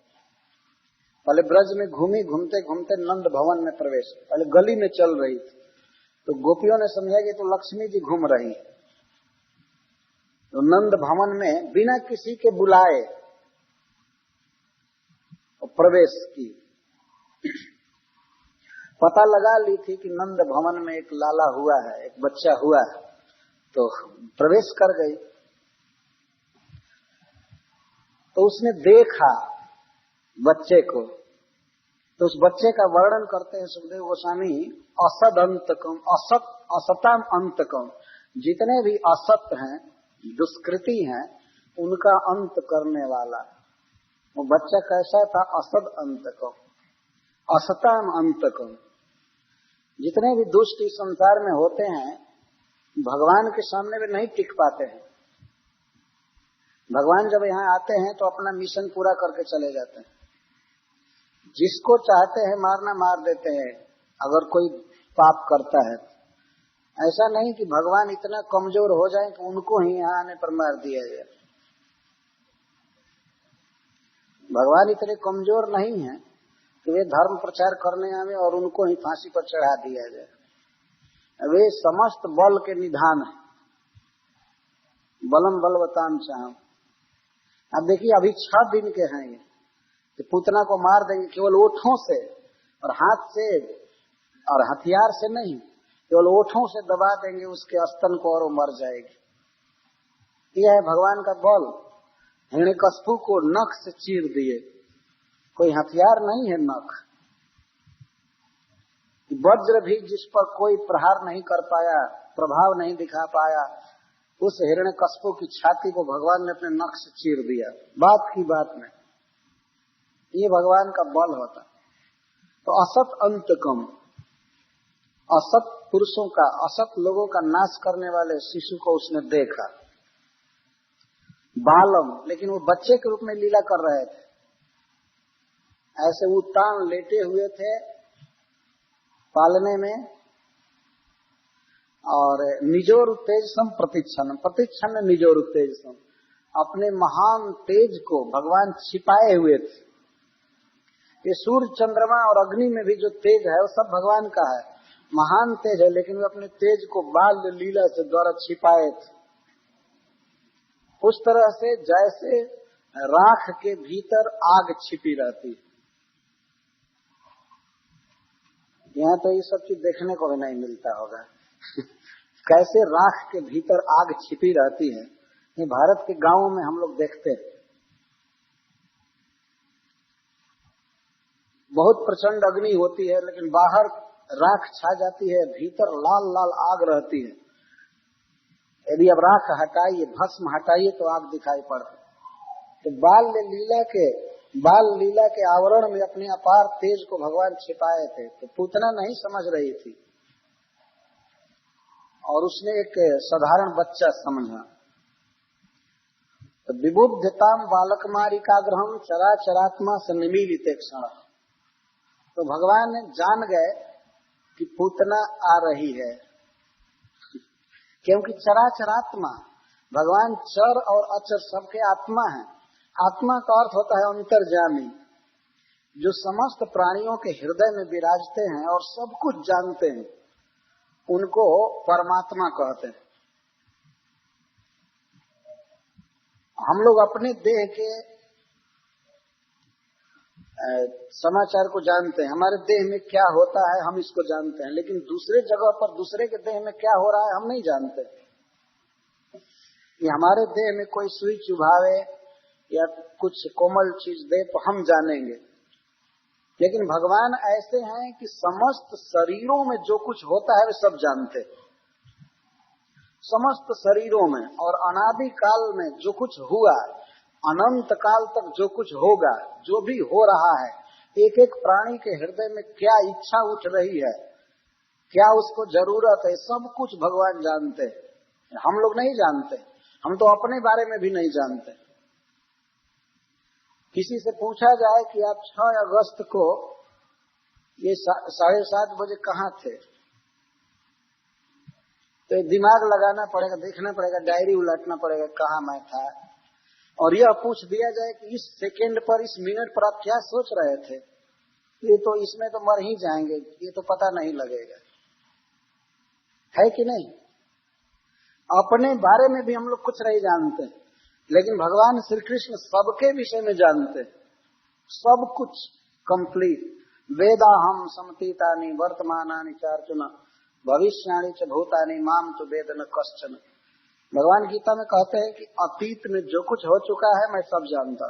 पहले ब्रज में घूमी, घूमते घूमते नंद भवन में प्रवेश, पहले गली में चल रही थी, तो गोपियों ने समझा कि तो लक्ष्मी जी घूम रही। तो नंद भवन में बिना किसी के बुलाए प्रवेश की। पता लगा ली थी कि नंद भवन में एक लाला हुआ है, एक बच्चा हुआ है, तो प्रवेश कर गई। तो उसने देखा बच्चे को, तो उस बच्चे का वर्णन करते हैं सुखदेव गोस्वामी, असद अंतकम, असत असताम अंतकम, जितने भी असत हैं, दुष्कृति हैं, उनका अंत करने वाला वो बच्चा कैसा था? असद अंतकम, असताम अंतकम। जितने भी दुष्ट इस संसार में होते हैं, भगवान के सामने वे नहीं टिक पाते हैं। भगवान जब यहाँ आते हैं तो अपना मिशन पूरा करके चले जाते हैं। जिसको चाहते हैं मारना मार देते हैं अगर कोई पाप करता है। ऐसा नहीं कि भगवान इतना कमजोर हो जाए कि उनको ही यहाँ आने पर मार दिया जाए। भगवान इतने कमजोर नहीं है कि वे धर्म प्रचार करने आवे और उनको ही फांसी पर चढ़ा दिया जाए। वे समस्त बल के निधान है, बलम बलवताम चाहम। अब देखिए अभी 6 दिन के हैं ये, तो पूतना को मार देंगे केवल ओठों से और हाथ से और हथियार से नहीं, केवल ओठों से दबा देंगे उसके स्तन को और वो मर जाएगी। यह है भगवान का बल। हिरण्यकश्यप को नख से चीर दिए, कोई हथियार नहीं है नख। वज्र भी जिस पर कोई प्रहार नहीं कर पाया प्रभाव नहीं दिखा पाया, उस हिरण्यकश्यप की छाती को भगवान ने अपने नख से चीर दिया, बात की बात में। ये भगवान का बल होता। तो असत अंतकम, असत पुरुषों का, असत लोगों का नाश करने वाले शिशु को उसने देखा। बालम, लेकिन वो बच्चे के रूप में लीला कर रहे थे। ऐसे उत्तान लेटे हुए थे पालने में, और निजोर उत्तेजसम प्रतिच्छन, प्रतिच्छन निजोर उत्तेजसम, अपने महान तेज को भगवान छिपाए हुए थे। ये सूर्य चंद्रमा और अग्नि में भी जो तेज है वो सब भगवान का है, महान तेज है, लेकिन वे अपने तेज को बाल लीला से द्वारा छिपाए थे। उस तरह से जैसे राख के भीतर आग छिपी रहती है। यहाँ तो ये सब चीज देखने को भी नहीं मिलता होगा कैसे राख के भीतर आग छिपी रहती है, ये भारत के गांवों में हम लोग देखते हैं। बहुत प्रचंड अग्नि होती है, लेकिन बाहर राख छा जाती है, भीतर लाल लाल आग रहती है। यदि अब राख हटाइए, भस्म हटाइए तो आग दिखाई पड़ती। तो बाल लीला के आवरण में अपने अपार तेज को भगवान छिपाए थे। तो पूतना नहीं समझ रही थी और उसने एक साधारण बच्चा समझा। तो विबुद्धताम बालक मारिकाग्रहम चरा चरात्मा से निमीलित क्षण। तो भगवान जान गए कि पूतना आ रही है, क्योंकि चराचरात्मा, भगवान चर और अचर सबके आत्मा है। आत्मा का अर्थ होता है अंतर्जामी, जो समस्त प्राणियों के हृदय में विराजते हैं और सब कुछ जानते हैं, उनको परमात्मा कहते हैं। हम लोग अपने देह के समाचार को जानते हैं, हमारे देह में क्या होता है हम इसको जानते हैं, लेकिन दूसरे जगह पर दूसरे के देह में क्या हो रहा है हम नहीं जानते। ये हमारे देह में कोई सुई चुभावे या कुछ कोमल चीज दे तो हम जानेंगे, लेकिन भगवान ऐसे हैं कि समस्त शरीरों में जो कुछ होता है वे सब जानते हैं। समस्त शरीरों में और अनादि काल में जो कुछ हुआ, अनंत काल तक जो कुछ होगा, जो भी हो रहा है, एक एक प्राणी के हृदय में क्या इच्छा उठ रही है, क्या उसको जरूरत है, सब कुछ भगवान जानते हैं। हम लोग नहीं जानते, हम तो अपने बारे में भी नहीं जानते। किसी से पूछा जाए कि आप 6 अगस्त को ये 7:30 बजे कहाँ थे, तो दिमाग लगाना पड़ेगा, देखना पड़ेगा, डायरी उलटना पड़ेगा कहाँ मैं था। और यह पूछ दिया जाए कि इस सेकेंड पर, इस मिनट पर आप क्या सोच रहे थे, ये तो इसमें तो मर ही जाएंगे, ये तो पता नहीं लगेगा, है कि नहीं। अपने बारे में भी हम लोग कुछ नहीं जानते, लेकिन भगवान श्री कृष्ण सबके विषय में जानते, सब कुछ कंप्लीट। वेदाहम समतीतानि वर्तमानानि चार्जुन भविष्याणि च भूतानि माम तु वेद न कश्चन। भगवान गीता में कहते हैं कि अतीत में जो कुछ हो चुका है मैं सब जानता,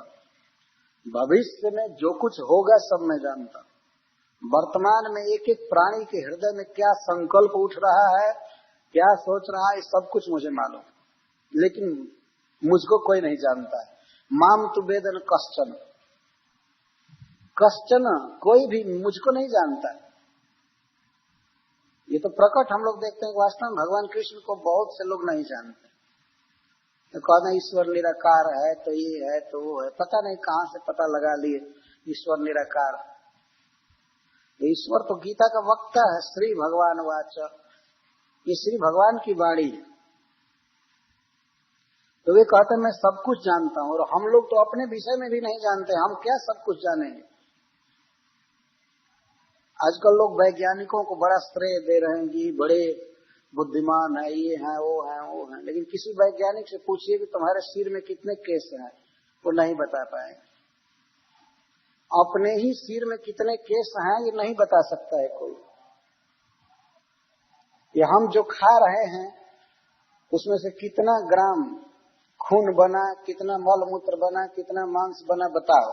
भविष्य में जो कुछ होगा सब मैं जानता, वर्तमान में एक एक प्राणी के हृदय में क्या संकल्प उठ रहा है, क्या सोच रहा है, सब कुछ मुझे मालूम, लेकिन मुझको कोई नहीं जानता है। माम तु वेदन कश्चन, कश्चन कोई भी मुझको नहीं जानता है। ये तो प्रकट हम लोग देखते हैं, वास्तव में भगवान कृष्ण को बहुत से लोग नहीं जानते। तो कहना ईश्वर निराकार है, तो ये है तो वो है, पता नहीं कहाँ से पता लगा लिए ईश्वर निराकार। ईश्वर तो गीता का वक्ता है, श्री भगवान वाच, ये श्री भगवान की वाणी है। तो वे कहते हैं मैं सब कुछ जानता हूँ, और हम लोग तो अपने विषय में भी नहीं जानते, हम क्या सब कुछ जानेंगे। आजकल लोग वैज्ञानिकों को बड़ा श्रेय दे रहे हैं कि बड़े बुद्धिमान है, ये है वो है वो है, लेकिन किसी वैज्ञानिक से पूछिए कि तुम्हारे सिर में कितने केस हैं, वो नहीं बता पाएंगे। अपने ही सिर में कितने केस हैं ये नहीं बता सकता है कोई। ये हम जो खा रहे हैं उसमें से कितना ग्राम खून बना, कितना मल मूत्र बना, कितना मांस बना, बताओ।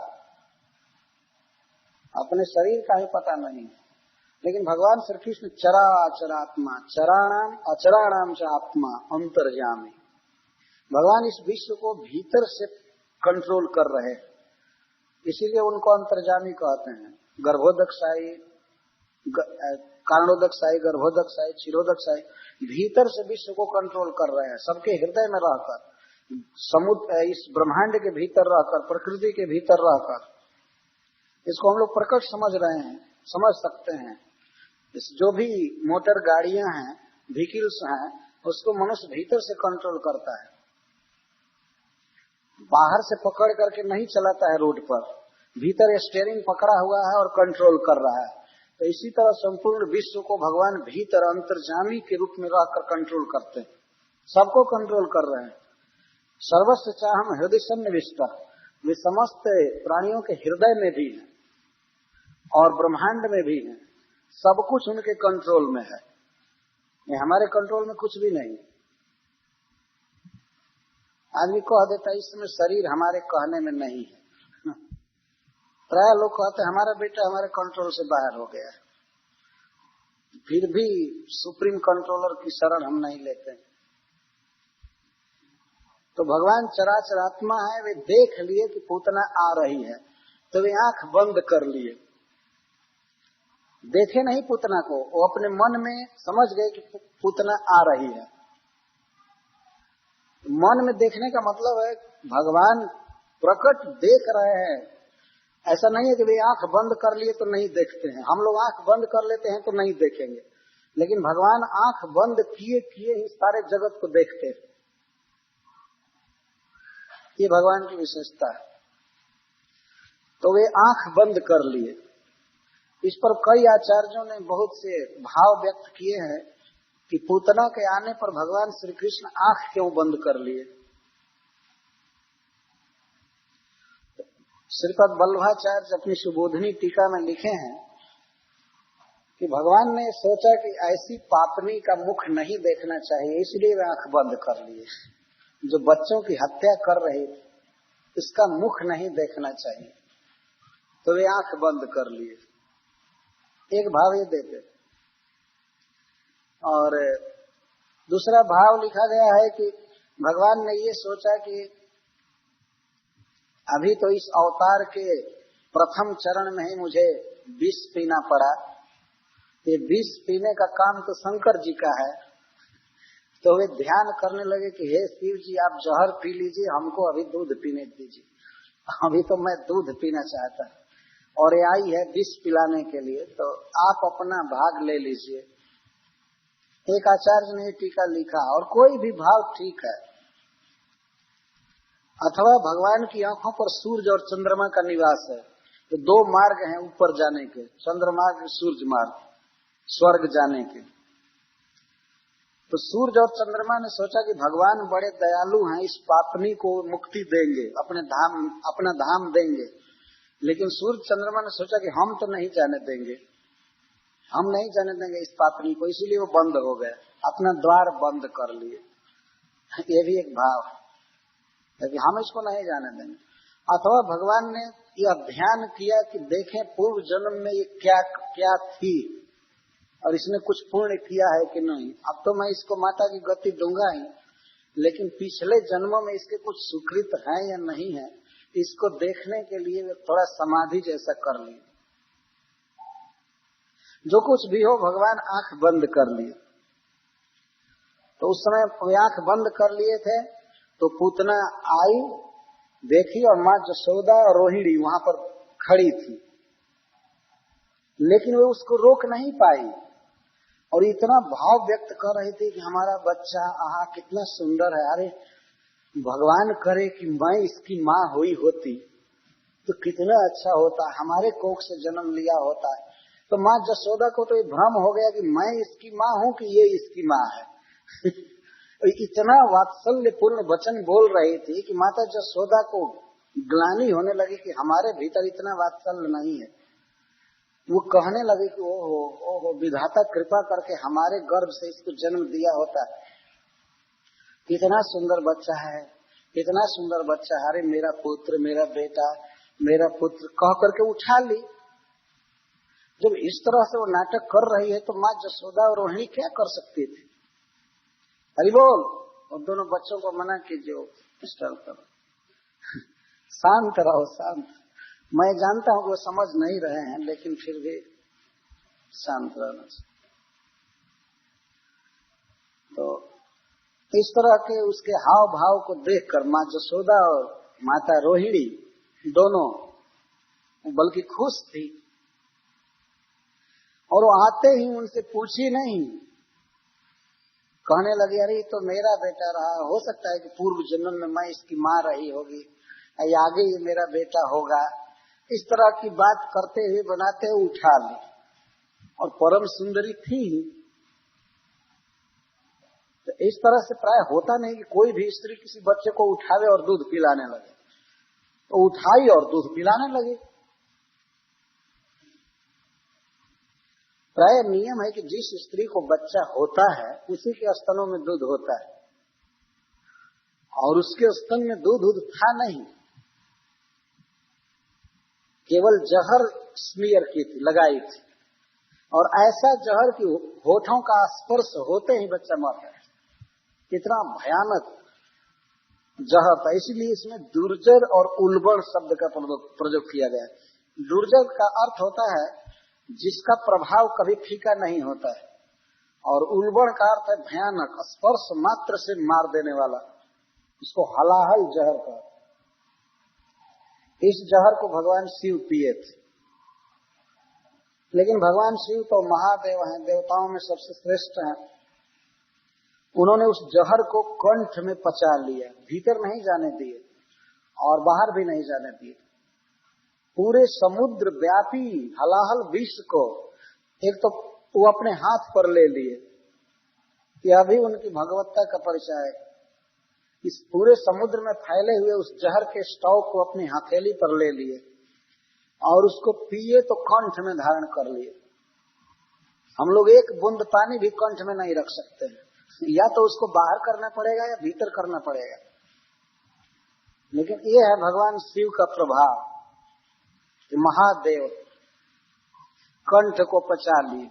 अपने शरीर का ही पता नहीं, लेकिन भगवान श्री कृष्ण चराचरात्मा, चराणाम अचराणाम च आत्मा अंतर्यामी, भगवान इस विश्व को भीतर से कंट्रोल कर रहे हैं, इसीलिए उनको अंतर्यामी कहते हैं। गर्भोदकशाही, कारणोदकशाही, गर्भोदकशाही, क्षीरोदकशाही, भीतर से विश्व को कंट्रोल कर रहे हैं, सबके हृदय में रहकर, समुद्र इस ब्रह्मांड के भीतर रहकर, प्रकृति के भीतर रहकर। इसको हम लोग प्रकट समझ रहे हैं, समझ सकते हैं। इस जो भी मोटर गाड़ियां हैं, व्हीकल्स हैं, उसको मनुष्य भीतर से कंट्रोल करता है, बाहर से पकड़ करके नहीं चलाता है रोड पर, भीतर स्टीयरिंग पकड़ा हुआ है और कंट्रोल कर रहा है। तो इसी तरह संपूर्ण विश्व को भगवान भीतर अंतर्यामी के रूप में रहकर कंट्रोल करते हैं, सबको कंट्रोल कर रहे हैं। सर्वस्व चाहम हृदय सन्निविष्ट, वे समस्त प्राणियों के हृदय में भी है और ब्रह्मांड में भी है, सब कुछ उनके कंट्रोल में है। ये हमारे कंट्रोल में कुछ भी नहीं। आदमी कह देता है इस समय शरीर हमारे कहने में नहीं है। प्राय लोग कहते हैं हमारा बेटा हमारे कंट्रोल से बाहर हो गया, फिर भी सुप्रीम कंट्रोलर की शरण हम नहीं लेते। तो भगवान चराचरात्मा है, वे देख लिए कि पूतना आ रही है तो वे आंख बंद कर लिए, देखे नहीं पूतना को, वो अपने मन में समझ गए कि पूतना आ रही है। मन में देखने का मतलब है भगवान प्रकट देख रहे हैं, ऐसा नहीं है कि वे आंख बंद कर लिए तो नहीं देखते हैं। हम लोग आंख बंद कर लेते हैं तो नहीं देखेंगे, लेकिन भगवान आंख बंद किए किए ही सारे जगत को देखते हैं। ये भगवान की विशेषता है। तो वे आंख बंद कर लिए। इस पर कई आचार्यों ने बहुत से भाव व्यक्त किए हैं कि पूतना के आने पर भगवान श्री कृष्ण आंख क्यों बंद कर लिए। श्रीपद वल्लभाचार्य अपनी सुबोधनी टीका में लिखे हैं कि भगवान ने सोचा कि ऐसी पापनी का मुख नहीं देखना चाहिए, इसलिए वे आंख बंद कर लिए। जो बच्चों की हत्या कर रही थी, इसका मुख नहीं देखना चाहिए, तो वे आंख बंद कर लिए। एक भाव ये देते। और दूसरा भाव लिखा गया है कि भगवान ने ये सोचा कि अभी तो इस अवतार के प्रथम चरण में ही मुझे विष पीना पड़ा, ये विष पीने का काम तो शंकर जी का है। तो वे ध्यान करने लगे कि हे शिव जी, आप जहर पी लीजिए, हमको अभी दूध पीने दीजिए, अभी तो मैं दूध पीना चाहता, और ये आई है विष पिलाने के लिए, तो आप अपना भाग ले लीजिए। एक आचार्य ने टीका लिखा, और कोई भी भाव ठीक है। अथवा भगवान की आंखों पर सूर्य और चंद्रमा का निवास है, तो दो मार्ग हैं ऊपर जाने के, चंद्र मार्ग, सूर्य मार्ग, स्वर्ग जाने के। तो सूर्य और चंद्रमा ने सोचा कि भगवान बड़े दयालु हैं, इस पापनी को मुक्ति देंगे, अपना धाम देंगे। लेकिन सूर्य चंद्रमा ने सोचा कि हम तो नहीं जाने देंगे, हम नहीं जाने देंगे इस पापनी को, इसीलिए वो बंद हो गए, अपना द्वार बंद कर लिए। ये भी एक भाव है कि हम इसको नहीं जाने देंगे। अथवा भगवान ने यह ध्यान किया कि देखें पूर्व जन्म में ये क्या क्या थी और इसने कुछ पुण्य किया है कि नहीं। अब तो मैं इसको माता की गति दूंगा ही, लेकिन पिछले जन्मों में इसके कुछ सुकृत है या नहीं है, इसको देखने के लिए वे थोड़ा समाधि जैसा कर लिए। जो कुछ भी हो, भगवान आंख बंद कर लिए। तो उस समय वे आंख बंद कर लिए थे, तो पूतना आई, देखी, और माँ जसोदा और रोहिणी वहां पर खड़ी थी, लेकिन वे उसको रोक नहीं पाई और इतना भाव व्यक्त कर रही थी कि हमारा बच्चा आहा कितना सुंदर है, अरे भगवान करे कि मैं इसकी माँ हुई होती तो कितना अच्छा होता, हमारे कोख से जन्म लिया होता। तो माँ जसोदा को तो ये भ्रम हो गया कि मैं इसकी माँ हूँ कि ये इसकी माँ है। इतना वात्सल्य पूर्ण वचन बोल रही थी कि माता जसोदा को ग्लानि होने लगी कि हमारे भीतर इतना वात्सल्य नहीं है। वो कहने लगे कि ओहो ओहो, विधाता कृपा करके हमारे गर्भ से इसको जन्म दिया होता, कितना सुंदर बच्चा है, कितना सुंदर बच्चा है, अरे मेरा पुत्र, मेरा बेटा, मेरा पुत्र, कह करके उठा ली। जब इस तरह से वो नाटक कर रही है तो माँ जसोदा और रोहिणी क्या कर सकती थी? हरि बोल। और दोनों बच्चों को मना कीजिए, डिस्टर्ब करो, शांत रहो, शांत। मैं जानता हूं कि वो समझ नहीं रहे हैं, लेकिन फिर भी शांत रहना चाहिए। तो इस तरह के उसके हाव भाव को देखकर माँ जसोदा और माता रोहिणी दोनों बल्कि खुश थी। और वो आते ही उनसे पूछी नहीं, कहने लगी अरे तो मेरा बेटा रहा, हो सकता है कि पूर्व जन्म में मैं इसकी माँ रही होगी, या आगे ये मेरा बेटा होगा। इस तरह की बात करते हुए बनाते हुए उठा ली, और परम सुंदरी थी। तो इस तरह से प्राय होता नहीं कि कोई भी स्त्री किसी बच्चे को उठावे और दूध पिलाने लगे। तो उठाई और दूध पिलाने लगी। प्राय नियम है कि जिस स्त्री को बच्चा होता है उसी के स्तनों में दूध होता है, और उसके स्तन में दूध था नहीं, केवल जहर स्मीयर की थी, लगाई थी। और ऐसा जहर कि होठों का स्पर्श होते ही बच्चा मरता है। कितना भयानक जहर था। इसलिए इसमें दुर्जर और उल्बण शब्द का प्रयोग किया गया है। दुर्जर का अर्थ होता है जिसका प्रभाव कभी फीका नहीं होता है, और उल्बण का अर्थ है भयानक, स्पर्श मात्र से मार देने वाला। इसको हलाहल जहर का। इस जहर को भगवान शिव पिए थे। लेकिन भगवान शिव तो महादेव हैं, देवताओं में सबसे श्रेष्ठ हैं। उन्होंने उस जहर को कंठ में पचा लिया, भीतर नहीं जाने दिए और बाहर भी नहीं जाने दिए। पूरे समुद्र व्यापी हलाहल विष को एक तो वो अपने हाथ पर ले लिए, यह भी उनकी भगवत्ता का परिचय है। इस पूरे समुद्र में फैले हुए उस जहर के स्टॉव को अपनी हथेली पर ले लिए और उसको पिए तो कंठ में धारण कर लिए। हम लोग एक बूंद पानी भी कंठ में नहीं रख सकते हैं, या तो उसको बाहर करना पड़ेगा या भीतर करना पड़ेगा। लेकिन ये है भगवान शिव का प्रभाव कि महादेव कंठ को पचा लिए,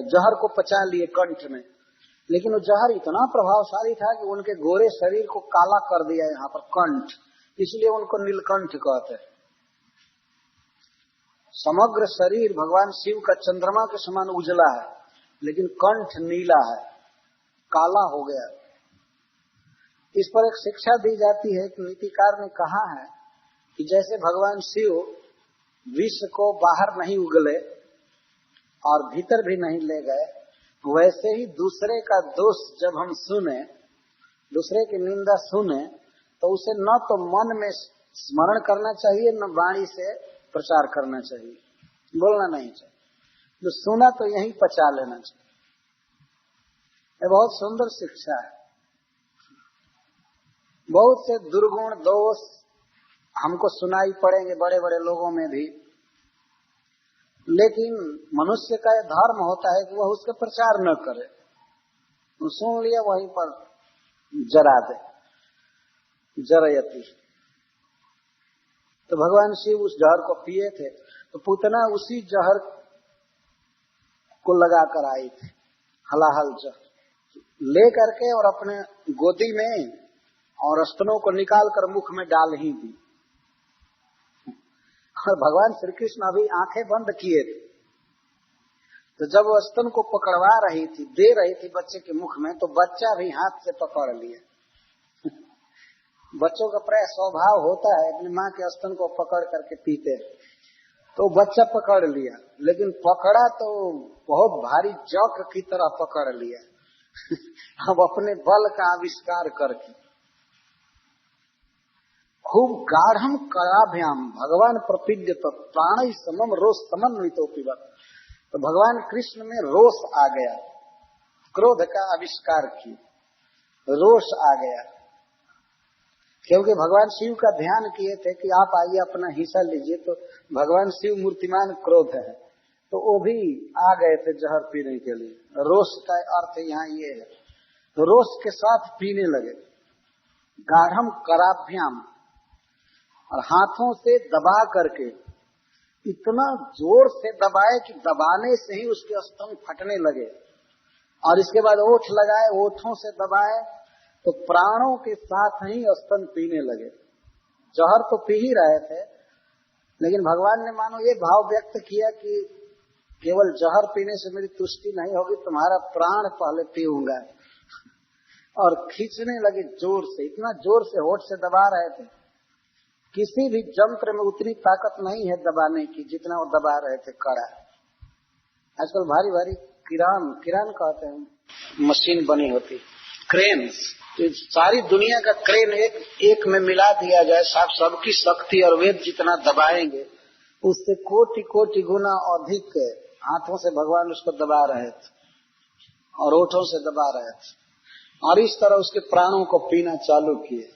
जहर को पचा लिए कंठ में। लेकिन वो जहर इतना प्रभावशाली था कि उनके गोरे शरीर को काला कर दिया यहाँ पर कंठ, इसलिए उनको नीलकंठ कहते हैं। समग्र शरीर भगवान शिव का चंद्रमा के समान उजला है, लेकिन कंठ नीला है, काला हो गया। इस पर एक शिक्षा दी जाती है कि नीतिकार ने कहा है कि जैसे भगवान शिव विष को बाहर नहीं उगले और भीतर भी नहीं ले गए, वैसे ही दूसरे का दोष जब हम सुने, दूसरे की निंदा सुने, तो उसे न तो मन में स्मरण करना चाहिए, न वाणी से प्रचार करना चाहिए, बोलना नहीं चाहिए। जो सुना तो यहीं पचा लेना चाहिए। ये बहुत सुंदर शिक्षा है। बहुत से दुर्गुण दोष हमको सुनाई पड़ेंगे बड़े बड़े लोगों में भी, लेकिन मनुष्य का यह धर्म होता है कि वह उसका प्रचार न करे। सुन लिया वहीं पर जरा दे, जरयती। तो भगवान शिव उस जहर को पिए थे, तो पूतना उसी जहर को लगा कर आई थी, हलाहल जहर ले करके, और अपने गोदी में और स्तनों को निकाल कर मुख में डाल ही दी। और भगवान श्री कृष्ण अभी आंखें बंद किए थे, तो जब वो स्तन को पकड़वा रही थी, दे रही थी बच्चे के मुख में, तो बच्चा भी हाथ से पकड़ लिया। बच्चों का प्राय स्वभाव होता है अपनी माँ के स्तन को पकड़ करके पीते, तो बच्चा पकड़ लिया, लेकिन पकड़ा तो बहुत भारी जौक की तरह पकड़ लिया। अब अपने बल का आविष्कार करके खूब गाढ़म कराभ्याम भगवान प्रपीड्यत प्राणी समम रोष समन्वितो पिबत। तो भगवान कृष्ण में रोष आ गया, क्रोध का आविष्कार की, रोष आ गया, क्योंकि भगवान शिव का ध्यान किए थे कि आप आइए अपना हिस्सा लीजिए। तो भगवान शिव मूर्तिमान क्रोध है, तो वो भी आ गए थे जहर पीने के लिए। रोष का अर्थ यहाँ ये है, तो रोष के साथ पीने लगे। गाढ़म कराभ्याम, और हाथों से दबा करके इतना जोर से दबाए कि दबाने से ही उसके स्तन फटने लगे, और इसके बाद ओठ लगाए, ओठों से दबाए तो प्राणों के साथ ही स्तन पीने लगे। जहर तो पी ही रहे थे, लेकिन भगवान ने मानो ये भाव व्यक्त किया कि केवल जहर पीने से मेरी तुष्टि नहीं होगी, तुम्हारा प्राण पहले पीऊंगा। और खींचने लगे जोर से, इतना जोर से होठ से दबा रहे थे। किसी भी यंत्र में उतनी ताकत नहीं है दबाने की जितना वो दबा रहे थे कड़ा। आजकल भारी भारी किरान कहते हैं, मशीन बनी होती, क्रेन, सारी दुनिया का क्रेन एक में मिला दिया जाए, सबकी शक्ति और वेग जितना दबाएंगे उससे कोटि कोटि गुना अधिक हाथों से भगवान उसको दबा रहे थे और ओठों से दबा रहे थे, और इस तरह उसके प्राणों को पीना चालू किए।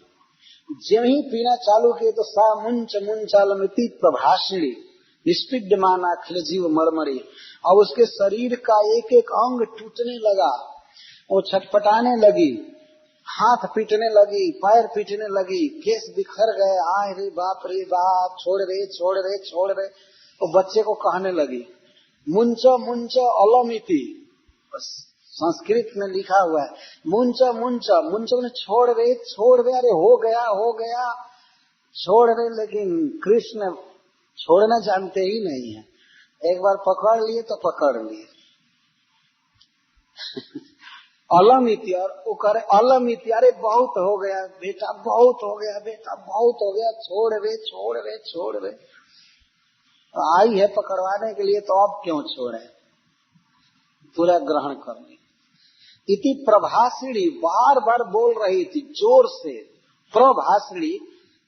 जब ही पीना चालू किए तो सा मुंच मुंचालमिति प्रभाषणी निष्पिड्यमान अखिल जीव मरमरी, और उसके शरीर का एक एक अंग टूटने लगा, वो छटपटाने लगी, हाथ पीटने लगी, पैर पीटने लगी, केस बिखर गए, आए रे बाप, छोड़ रे छोड़ रे छोड़ रे। वो बच्चे को कहने लगी मुंच मुंच अलमिति, संस्कृत में लिखा हुआ है मुंच मुंच, मुंच ने छोड़ रे, अरे हो गया छोड़ रे। लेकिन कृष्ण छोड़ना जानते ही नहीं है, एक बार पकड़ लिए तो पकड़ लिए। अलमिति, और वो करे अलमिति, अरे बहुत हो गया बेटा, बहुत हो गया बेटा, बहुत हो गया, छोड़ रे। तो आई है पकड़वाने के लिए, तो अब क्यों छोड़े, पूरा ग्रहण कर ली। इति प्रभाषिणी, बार बार बोल रही थी जोर से, प्रभाषिणी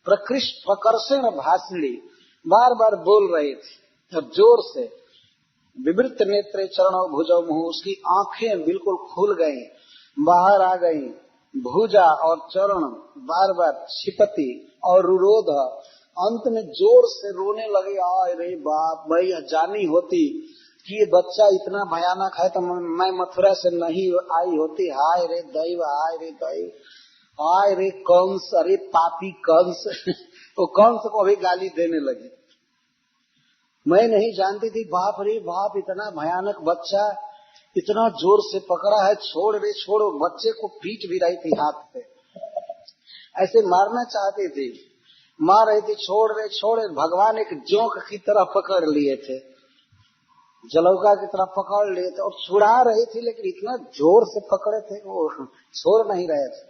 प्रकर्षण भाषिणी, बार बार बोल रही थी और जोर से। विवृत नेत्रे चरणों भुजौ मुँह, उसकी आंखें बिल्कुल खुल गई, बाहर आ गई, भुजा और चरण बार बार छिपती और रुरोध, अंत में जोर से रोने लगे। आय रे बाप, मैं जानी होती कि ये बच्चा इतना भयानक है तो मैं मथुरा से नहीं आई होती। हाय रे दैव, हाय रे दैव, हाय रे कंस, अरे पापी कंस। वो कंस को भी गाली देने लगी। मैं नहीं जानती थी, बाप रे बाप, इतना भयानक बच्चा इतना जोर से पकड़ा है, छोड़ रे छोड़ो। बच्चे को पीट भी रही थी हाथ से, ऐसे मारना चाहती थी, मार रही थी, छोड़ रे छोड़े। भगवान एक जोंक की तरह पकड़ लिए थे, जलौका की तरह पकड़ लिए थे और छुड़ा रही थी, लेकिन इतना जोर से पकड़े थे वो छोड़ नहीं रहे थे।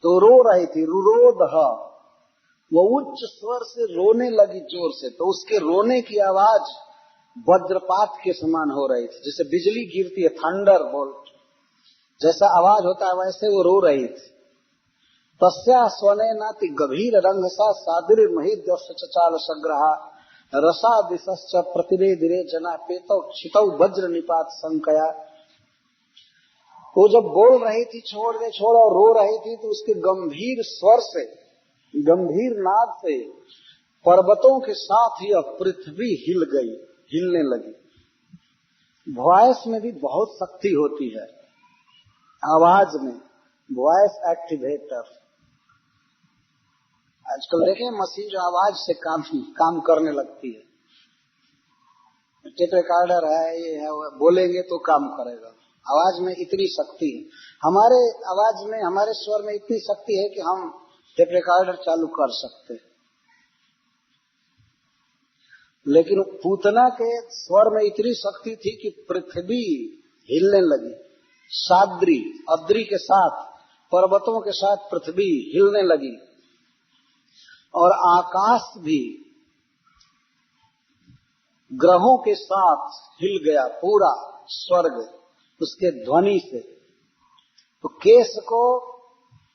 तो रो रही थी, रुरोध, वो उच्च स्वर से रोने लगी जोर से। तो उसके रोने की आवाज वज्रपात के समान हो रही थी, जैसे बिजली गिरती है, थंडर बोल्ट जैसा आवाज होता है, वैसे वो रो रही थी। तस्या स्वने नाति गभीर रंग सा सादृ महित चाल सग्रहा रसा दिशश्च प्रतिवेदिरे जना पेतौ क्षितौ वज्र निपात संकया। वो जब बोल रही थी छोड़ दे छोड़ और रो रही थी, तो उसके गंभीर स्वर से, गंभीर नाद से पर्वतों के साथ ही अब पृथ्वी हिल गई, हिलने लगी। वॉइस में भी बहुत शक्ति होती है, आवाज में, वॉइस एक्टिवेटर। आजकल देखें मशीन जो आवाज से काम करने लगती है, टेप रिकॉर्डर है, ये है, वो बोलेंगे तो काम करेगा। आवाज में इतनी शक्ति है, हमारे आवाज में, हमारे स्वर में इतनी शक्ति है कि हम टेप रिकॉर्डर चालू कर सकते हैं। लेकिन पूतना के स्वर में इतनी शक्ति थी कि पृथ्वी हिलने लगी। साद्री, अद्री के साथ, पर्वतों के साथ पृथ्वी हिलने लगी और आकाश भी ग्रहों के साथ हिल गया, पूरा स्वर्ग उसके ध्वनि से। तो केश को,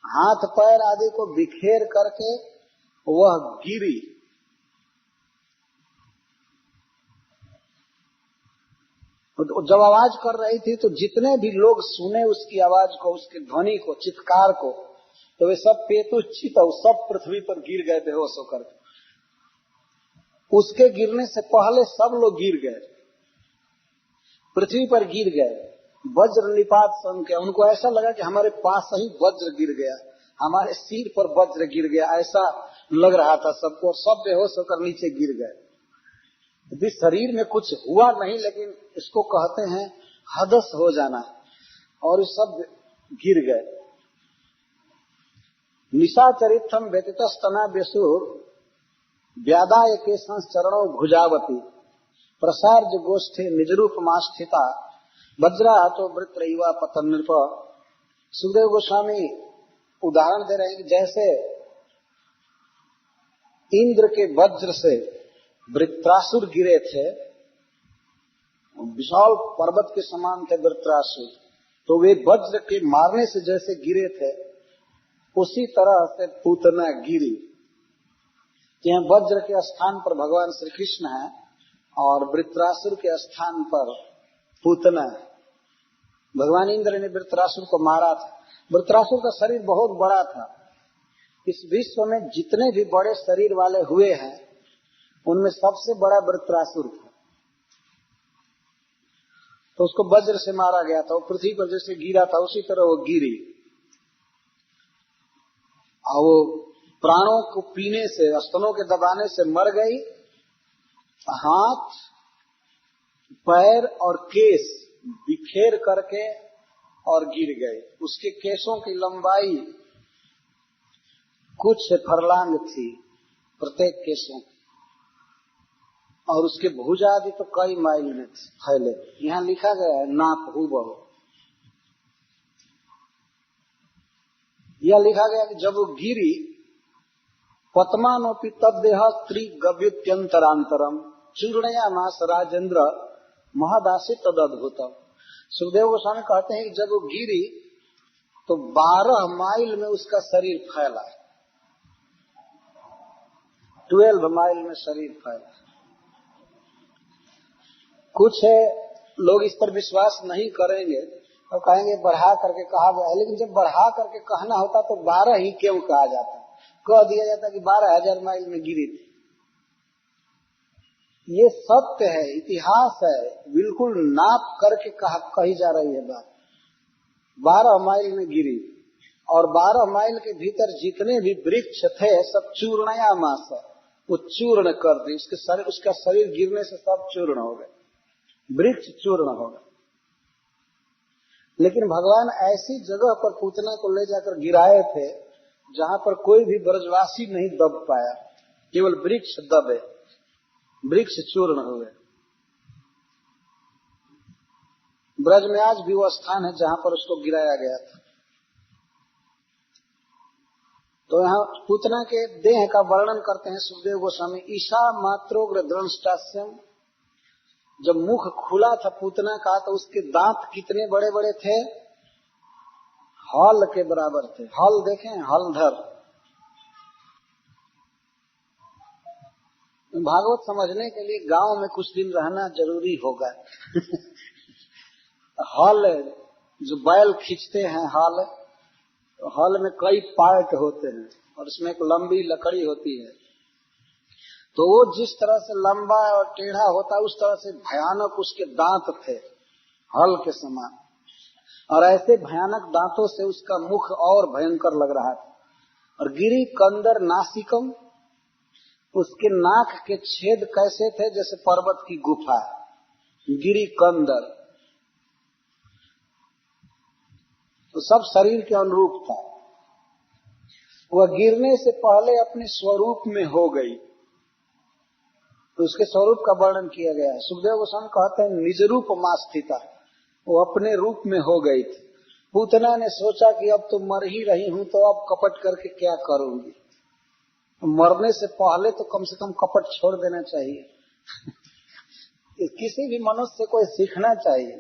हाथ पैर आदि को बिखेर करके वह गिरी। जब आवाज कर रही थी तो जितने भी लोग सुने उसकी आवाज को, उसके ध्वनि को, चित्कार को, तो वे सब पेतुच्चित, सब पृथ्वी पर गिर गए बेहोश होकर। उसके गिरने से पहले सब लोग गिर गए, पृथ्वी पर गिर गए। वज्र निपात सन के, उनको ऐसा लगा कि हमारे पास ही वज्र गिर गया, हमारे सिर पर वज्र गिर गया, ऐसा लग रहा था सबको, सब बेहोश होकर नीचे गिर गए। यदि शरीर में कुछ हुआ नहीं, लेकिन इसको कहते हैं हदस हो जाना, और सब गिर गए। निशाचरित्रम व्यतीतस्तना बेसुर व्यादाय के चरणों भुजावती प्रसार्य गोष्ठे निजरूपमास्थिता वज्राहतो वृत्रैवा पतन नृप। सुखदेव गोस्वामी उदाहरण दे रहे हैं कि जैसे इंद्र के वज्र से वृत्रासुर गिरे थे, विशाल पर्वत के समान थे वृत्रासुर, तो वे वज्र के मारने से जैसे गिरे थे, उसी तरह से पूतना गिरी। यहाँ वज्र के स्थान पर भगवान श्री कृष्ण है और वृत्रासुर के स्थान पर पूतना है। भगवान इंद्र ने वृत्रासुर को मारा था। वृत्रासुर का शरीर बहुत बड़ा था। इस विश्व में जितने भी बड़े शरीर वाले हुए हैं, उनमें सबसे बड़ा वृत्रासुर था। तो उसको वज्र से मारा गया था। वो पृथ्वी पर जैसे गिरा था, उसी तरह वो गिरी, और वो प्राणों को पीने से, स्तनों के दबाने से मर गई। हाथ, पैर और केस बिखेर करके और गिर गए। उसके केसों की लंबाई कुछ फरलांग थी प्रत्येक केसों, और उसके भुजा आदि तो कई माइल में फैले। यहाँ लिखा गया है नाप हूबहू। यह लिखा गया कि जब वो गिरी, पद्मानोपि तद्देह त्रिगव्युत्यंतरांतरम चूर्णयामास राजेंद्र महदासी तदद्भुतम। सुखदेव गोस्वामी कहते हैं कि जब वो गिरी तो 12 माइल में उसका शरीर फैला, 12 माइल में शरीर फैला। कुछ लोग इस पर विश्वास नहीं करेंगे और कहेंगे बढ़ा करके कहा गया है, लेकिन जब बढ़ा करके कहना होता तो 12 ही क्यों कहा जाता? कह दिया जाता कि 12,000 माइल में गिरी थी। ये सत्य है, इतिहास है, बिल्कुल नाप करके कही जा रही है बात। 12 माइल में गिरी, और 12 माइल के भीतर जितने भी वृक्ष थे सब चूर्णयामास, वो चूर्ण कर दी। उसका शरीर गिरने से सब चूर्ण हो गए, वृक्ष चूर्ण हो गए। लेकिन भगवान ऐसी जगह पर पूतना को ले जाकर गिराए थे जहां पर कोई भी ब्रजवासी नहीं दब पाया, केवल वृक्ष दबे, वृक्ष चूर्ण हुए। ब्रज में आज भी वो स्थान है जहां पर उसको गिराया गया था। तो यहाँ पूतना के देह का वर्णन करते हैं सुखदेव गोस्वामी। ईशा मात्रोग्र दृष्टास्यम, जब मुख खुला था पूतना का तो उसके दांत कितने बड़े बड़े थे, हल के बराबर थे। हल देखें, हलधर। भागवत समझने के लिए गांव में कुछ दिन रहना जरूरी होगा। हल जो बैल खींचते हैं, हल में कई पार्ट होते हैं और इसमें एक लंबी लकड़ी होती है। तो वो जिस तरह से लंबा और टेढ़ा होता, उस तरह से भयानक उसके दांत थे, हल के समान। और ऐसे भयानक दांतों से उसका मुख और भयंकर लग रहा था। और गिरी कंदर नासिकम, उसके नाक के छेद कैसे थे जैसे पर्वत की गुफा। गिरी कंदर, तो सब शरीर के अनुरूप था। वह गिरने से पहले अपने स्वरूप में हो गई, तो उसके स्वरूप का वर्णन किया गया है। सुखदेव गोस्वामी कहते हैं निज रूप मां स्थिता, वो अपने रूप में हो गई थी। पूतना ने सोचा कि अब तो मर ही रही हूं, तो अब कपट करके क्या करूंगी। मरने से पहले तो कम से कम कपट छोड़ देना चाहिए। किसी भी मनुष्य को सीखना चाहिए।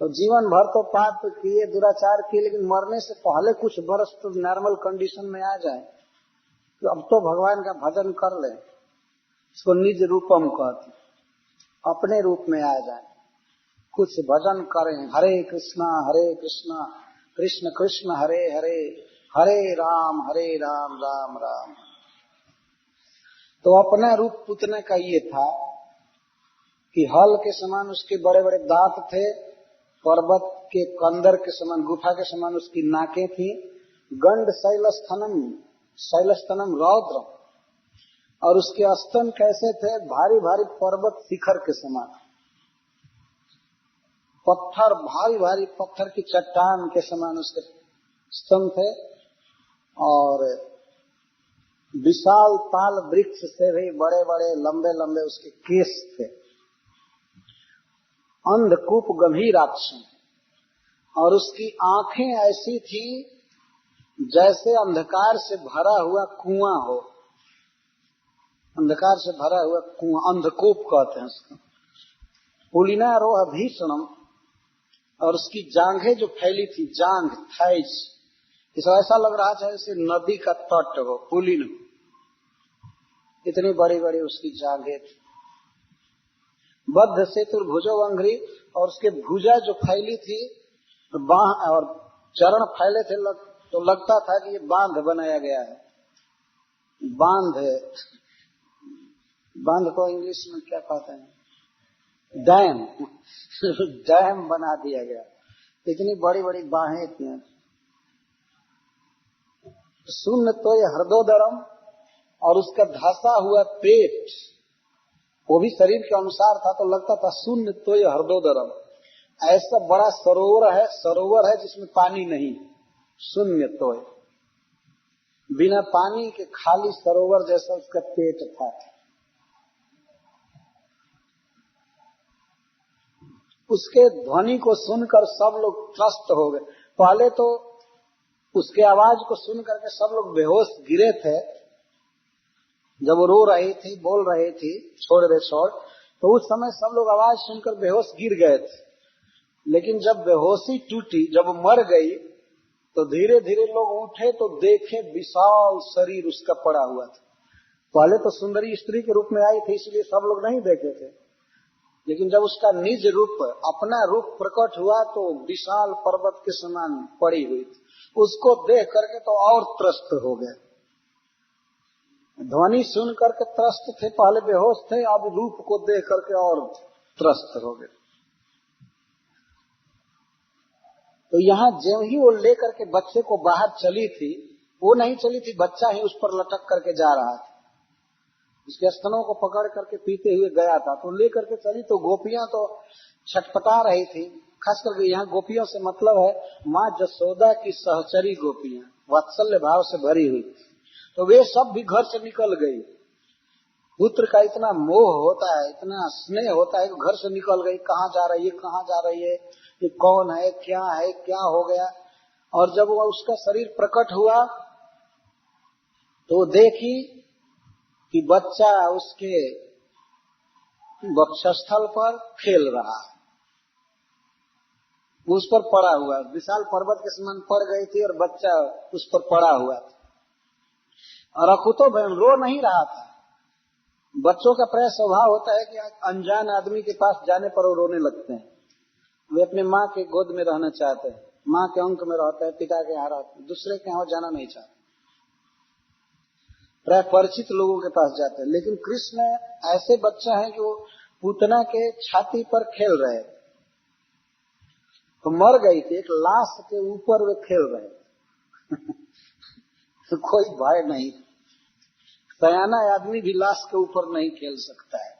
तो जीवन भर तो पाप किए, दुराचार किए, लेकिन मरने से पहले कुछ वर्ष तो नॉर्मल कंडीशन में आ जाए, तो अब तो भगवान का भजन कर ले। इसको निज रूपम कहते, अपने रूप में आ जाए, कुछ भजन करें। हरे कृष्णा कृष्ण कृष्ण हरे हरे, हरे राम राम राम। तो अपना रूप पूतना का ये था कि हल के समान उसके बड़े बड़े दांत थे, पर्वत के कंदर के समान, गुफा के समान उसकी नाकें थी। गंड शैल स्थनम, शैलस्तनम रौद्रम, और उसके स्तन कैसे थे? भारी भारी पर्वत शिखर के समान, पत्थर, भारी भारी पत्थर की चट्टान के समान उसके स्तन थे, और विशाल ताल वृक्ष से भी बड़े बड़े लंबे लंबे उसके केस थे। अंधकूप गंभीराक्षम, और उसकी आंखें ऐसी थी जैसे अंधकार से भरा हुआ कुआं हो, अंधकार से भरा हुआ कुआं, अंधकूप कहते हैं उसको। पुलिना रोह भीषणम, और उसकी जांघें जो फैली थी, जांघ, थाइस, इस ऐसा लग रहा था जैसे नदी का तट हो, पुलिन, इतनी बड़ी बड़ी उसकी जांघें थी। बद्ध सेतुर्भुजो अंघ्रि, और उसके भुजा जो फैली थी, बाह और चरण फैले थे, तो लगता था कि ये बांध बनाया गया है। बांध, बांध को इंग्लिश में क्या कहते हैं? डैम, डैम बना दिया गया, इतनी बड़ी बड़ी बाहें थी। शून्य तो ये हृदोदरम, और उसका धंसा हुआ पेट, वो भी शरीर के अनुसार था, तो लगता था शून्य तो ये हृदोदरम, ऐसा बड़ा सरोवर है जिसमें पानी नहीं, शून्य तो बिना पानी के खाली सरोवर जैसा उसका पेट था। उसके ध्वनि को सुनकर सब लोग त्रस्त हो गए। पहले तो उसके आवाज को सुन करके सब लोग बेहोश गिरे थे, जब वो रो रही थी, बोल रही थी छोड़ दे छोड़, तो उस समय सब लोग आवाज सुनकर बेहोश गिर गए थे। लेकिन जब बेहोशी टूटी, जब मर गई, तो धीरे धीरे लोग उठे तो देखे विशाल शरीर उसका पड़ा हुआ था। पहले तो सुंदरी स्त्री के रूप में आई थी, इसलिए सब लोग नहीं देखे थे, लेकिन जब उसका निज रूप, अपना रूप प्रकट हुआ, तो विशाल पर्वत के समान पड़ी हुई थी। उसको देख करके तो और त्रस्त हो गए, ध्वनि सुन करके त्रस्त थे, पहले बेहोश थे, अब रूप को देख करके और त्रस्त हो गए। तो यहाँ जब ही वो लेकर के बच्चे को बाहर चली थी, वो नहीं चली थी, बच्चा ही उस पर लटक करके जा रहा था, उसके स्तनों को पकड़ करके पीते हुए गया था, तो लेकर के चली, तो गोपियां तो छटपटा रही थी। खास करके यहाँ गोपियों से मतलब है माँ जसोदा की सहचरी गोपियां, वात्सल्य भाव से भरी हुई, तो वे सब भी घर से निकल गई। पुत्र का इतना मोह होता है, इतना स्नेह होता है कि घर से निकल गई, कहाँ जा रही है, कहाँ जा रही है, ये कौन है, क्या हो गया। और जब वो उसका शरीर प्रकट हुआ, तो देखी कि बच्चा उसके वक्षस्थल पर खेल रहा, उस पर पड़ा हुआ, विशाल पर्वत के समान पड़ गई थी, और बच्चा उस पर पड़ा हुआ था। और अकुतो भयम, रो नहीं रहा था। बच्चों का प्राय स्वभाव होता है कि अनजान आदमी के पास जाने पर वो रोने लगते हैं। वे अपने माँ के गोद में रहना चाहते हैं, माँ के अंक में रहते हैं, पिता के यहाँ रहते हैं, दूसरे के यहाँ जाना नहीं चाहते, प्राय परिचित लोगों के पास जाते हैं। लेकिन कृष्ण ऐसे बच्चे हैं कि वो पूतना के छाती पर खेल रहे, तो मर गई थी, एक लाश के ऊपर वे खेल रहे तो कोई भय नहीं, सयाना आदमी भी लाश के ऊपर नहीं खेल सकता है,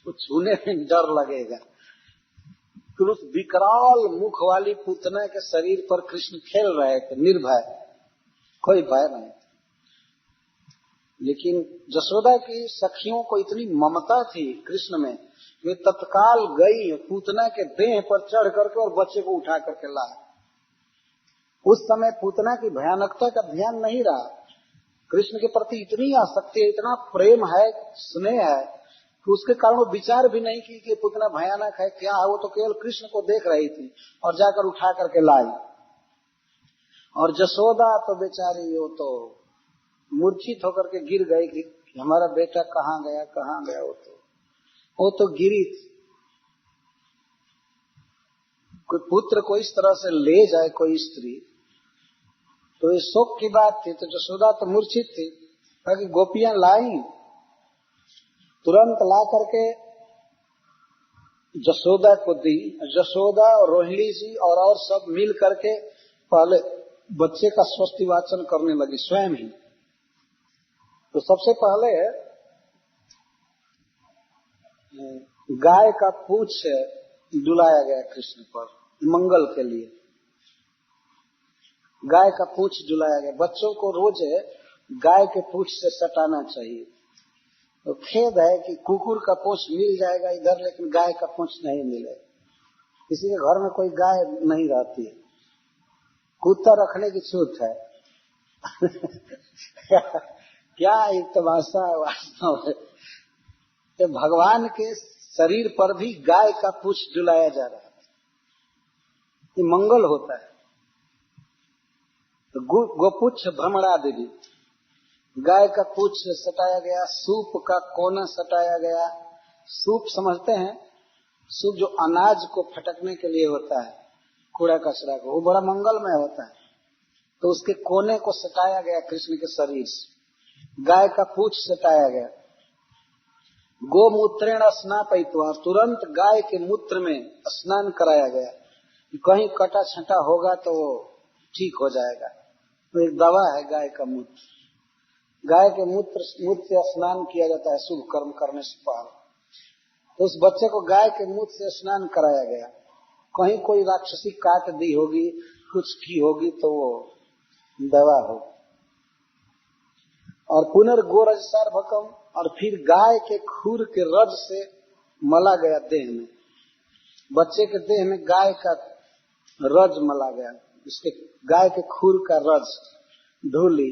वो छूने में डर लगेगा। तो उस विकराल मुख वाली पूतना के शरीर पर कृष्ण खेल रहे थे निर्भय, कोई भय नहीं। लेकिन जसोदा की सखियों को इतनी ममता थी कृष्ण में, वे तत्काल गई पूतना के देह पर चढ़ करके और बच्चे को उठा करके लाए। उस समय पूतना की भयानकता का ध्यान नहीं रहा, कृष्ण के प्रति इतनी आसक्ति है, इतना प्रेम है, स्नेह है, कि उसके कारण वो विचार भी नहीं की कि पूतना भयानक है, क्या है। वो तो केवल कृष्ण को देख रही थी और जाकर उठा करके लाई। और जसोदा तो बेचारी वो तो मूर्छित होकर के गिर गई कि हमारा बेटा कहाँ गया। वो तो गिरी थी। कोई पुत्र को इस तरह से ले जाए कोई स्त्री, तो ये शोक की बात थी। तो जसोदा तो मूर्छित थी, ताकि गोपियां लाई, तुरंत ला करके जसोदा को दी। जसोदा और रोहिणी जी और सब मिल करके पहले बच्चे का स्वस्ति वाचन करने लगी स्वयं ही। तो सबसे पहले गाय का पूंछ डुलाया गया कृष्ण पर मंगल के लिए। गाय का पूंछ डुलाया गया। बच्चों को रोज गाय के पूंछ से सटाना चाहिए। तो खेद है कि कुकुर का पूंछ मिल जाएगा इधर, लेकिन गाय का पूंछ नहीं मिलेगा। किसी के घर में कोई गाय नहीं रहती है, कुत्ता रखने की छूट है। क्या एक तमाशा है वास्तव में। तो भगवान के शरीर पर भी गाय का पूंछ डुलाया जा रहा है, ये मंगल होता है। तो गोपुच्छ भ्रमणा देवी, गाय का पूंछ सटाया गया, सूप का कोना सटाया गया। सूप समझते हैं, सूप जो अनाज को फटकने के लिए होता है, कूड़ा कचरा को, वो बड़ा मंगलमय होता है। तो उसके कोने को सटाया गया कृष्ण के शरीर से, गाय का पूंछ सटाया गया। गोमूत्रेण स्नापयित्वा, तुरंत गाय के मूत्र में स्नान कराया गया। कहीं कटा छटा होगा तो वो ठीक हो जाएगा। तो एक दवा है गाय का मूत्र। गाय के मूत्र से स्नान किया जाता है शुभ कर्म करने से पहले। तो उस बच्चे को गाय के मूत्र से स्नान कराया गया। कहीं कोई राक्षसी काट दी होगी, कुछ की होगी, तो वो दवा हो। और पुनर्गोरज सार्वभकम, और फिर गाय के खूर के रज से मला गया देह में। बच्चे के देह में गाय का रज मला गया, उसके गाय के खूर का रज, धूली।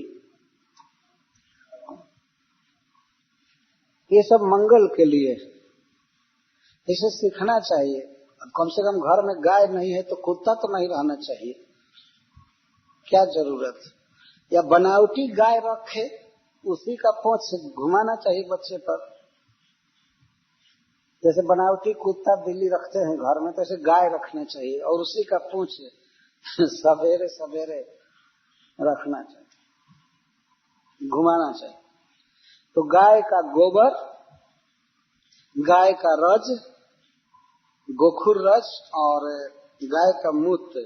ये सब मंगल के लिए, इसे सीखना चाहिए। कम से कम घर में गाय नहीं है तो कुत्ता तो नहीं रहना चाहिए, क्या जरूरत। या बनावटी गाय रखे, उसी का पूंछ घुमाना चाहिए बच्चे पर। जैसे बनावटी कुत्ता बिल्ली रखते हैं घर में, तो ऐसे गाय रखना चाहिए और उसी का पूंछ सवेरे सवेरे रखना चाहिए, घुमाना चाहिए। तो गाय का गोबर, गाय का रज, गोखुर रज और गाय का मूत्र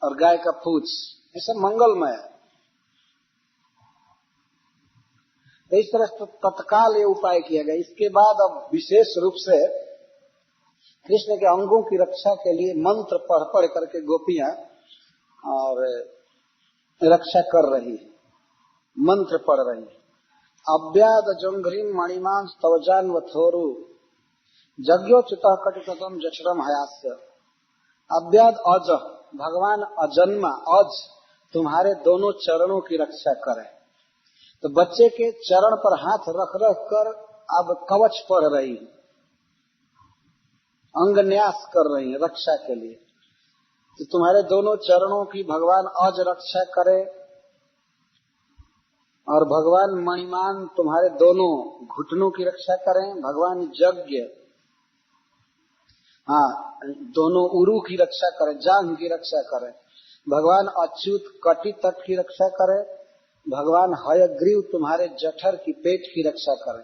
और गाय का पूंछ, ये सब मंगलमय है। तो इस तरह से तत्काल ये उपाय किया गया। इसके बाद अब विशेष रूप से कृष्ण के अंगों की रक्षा के लिए मंत्र पढ़ पढ़ करके गोपियां और रक्षा कर रही है, मंत्र पढ़ रही है। अव्याद जंघ्रीम मणिमांस तवजान वथोरु जज्ञोच्युतः कटितम जठरम हयास्य। अव्याद अज, भगवान अजन्मा अज तुम्हारे दोनों चरणों की रक्षा करें। तो बच्चे के चरण पर हाथ रख रख कर अब कवच पढ़ रही है, अंग न्यास कर रही है रक्षा के लिए। तो तुम्हारे दोनों चरणों की भगवान अज रक्षा करे, और भगवान मणिमान तुम्हारे दोनों घुटनों की रक्षा करें। भगवान यज्ञ, हाँ, दोनों उरु की रक्षा करें, जांघ की रक्षा करें। भगवान अच्युत कटी तट की रक्षा करें। भगवान हयग्रीव तुम्हारे जठर की, पेट की रक्षा करें।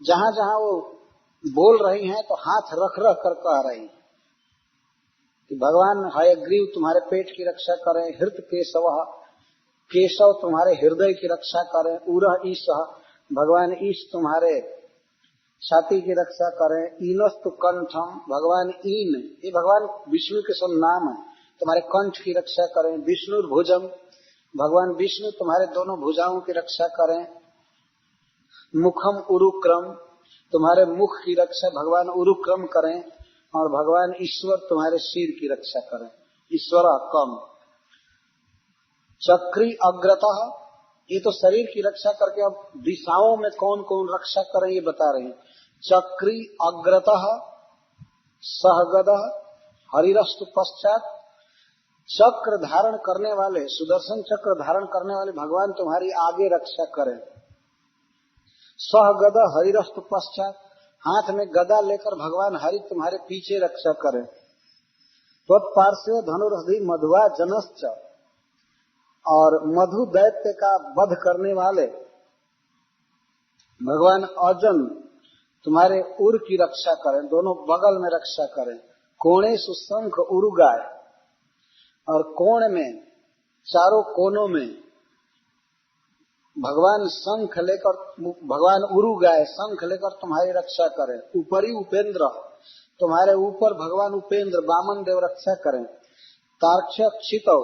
जहां जहां वो बोल रही हैं तो हाथ रख रख कर कह रही हैं कि भगवान हयग्रीव तुम्हारे पेट की रक्षा करें। हृत केशव, केशव तुम्हारे हृदय की रक्षा करें। उरह ईश, भगवान ईश तुम्हारे छाती की रक्षा करें। ईनस्तु कंठम, भगवान ईन, ये भगवान विष्णु के सब नाम है, तुम्हारे कंठ की रक्षा करें। विष्णुर्भुजम, भगवान विष्णु तुम्हारे दोनों भुजाओं की रक्षा करें। मुखम उरुक्रम, तुम्हारे मुख की रक्षा भगवान उरुक्रम करें। और भगवान ईश्वर तुम्हारे सिर की रक्षा करें, ईश्वर कम। चक्री अग्रतः, ये तो शरीर की रक्षा करके अब दिशाओं में कौन कौन रक्षा करें ये बता रहे हैं। चक्री अग्रतः सहगदः हरिरस्तु पश्चात, चक्र धारण करने वाले, सुदर्शन चक्र धारण करने वाले भगवान तुम्हारी आगे रक्षा करें। सहगद हरिरस्तु पश्चात, हाथ में गदा लेकर भगवान हरि तुम्हारे पीछे रक्षा करें। त्वत्पार्श्वे धनुर्धि मधुआ जनश्च, और मधु दैत्य का वध करने वाले भगवान अर्जुन तुम्हारे उर की रक्षा करें, दोनों बगल में रक्षा करें। कोणे सुशंख उरुगाय, और कोण में, चारों कोनों में भगवान शंख लेकर, भगवान उरु गाय शंख लेकर तुम्हारी रक्षा करें। ऊपरी उपेंद्र, तुम्हारे ऊपर भगवान उपेंद्र वामन देव रक्षा करें। तार्क्ष्य क्षितौ,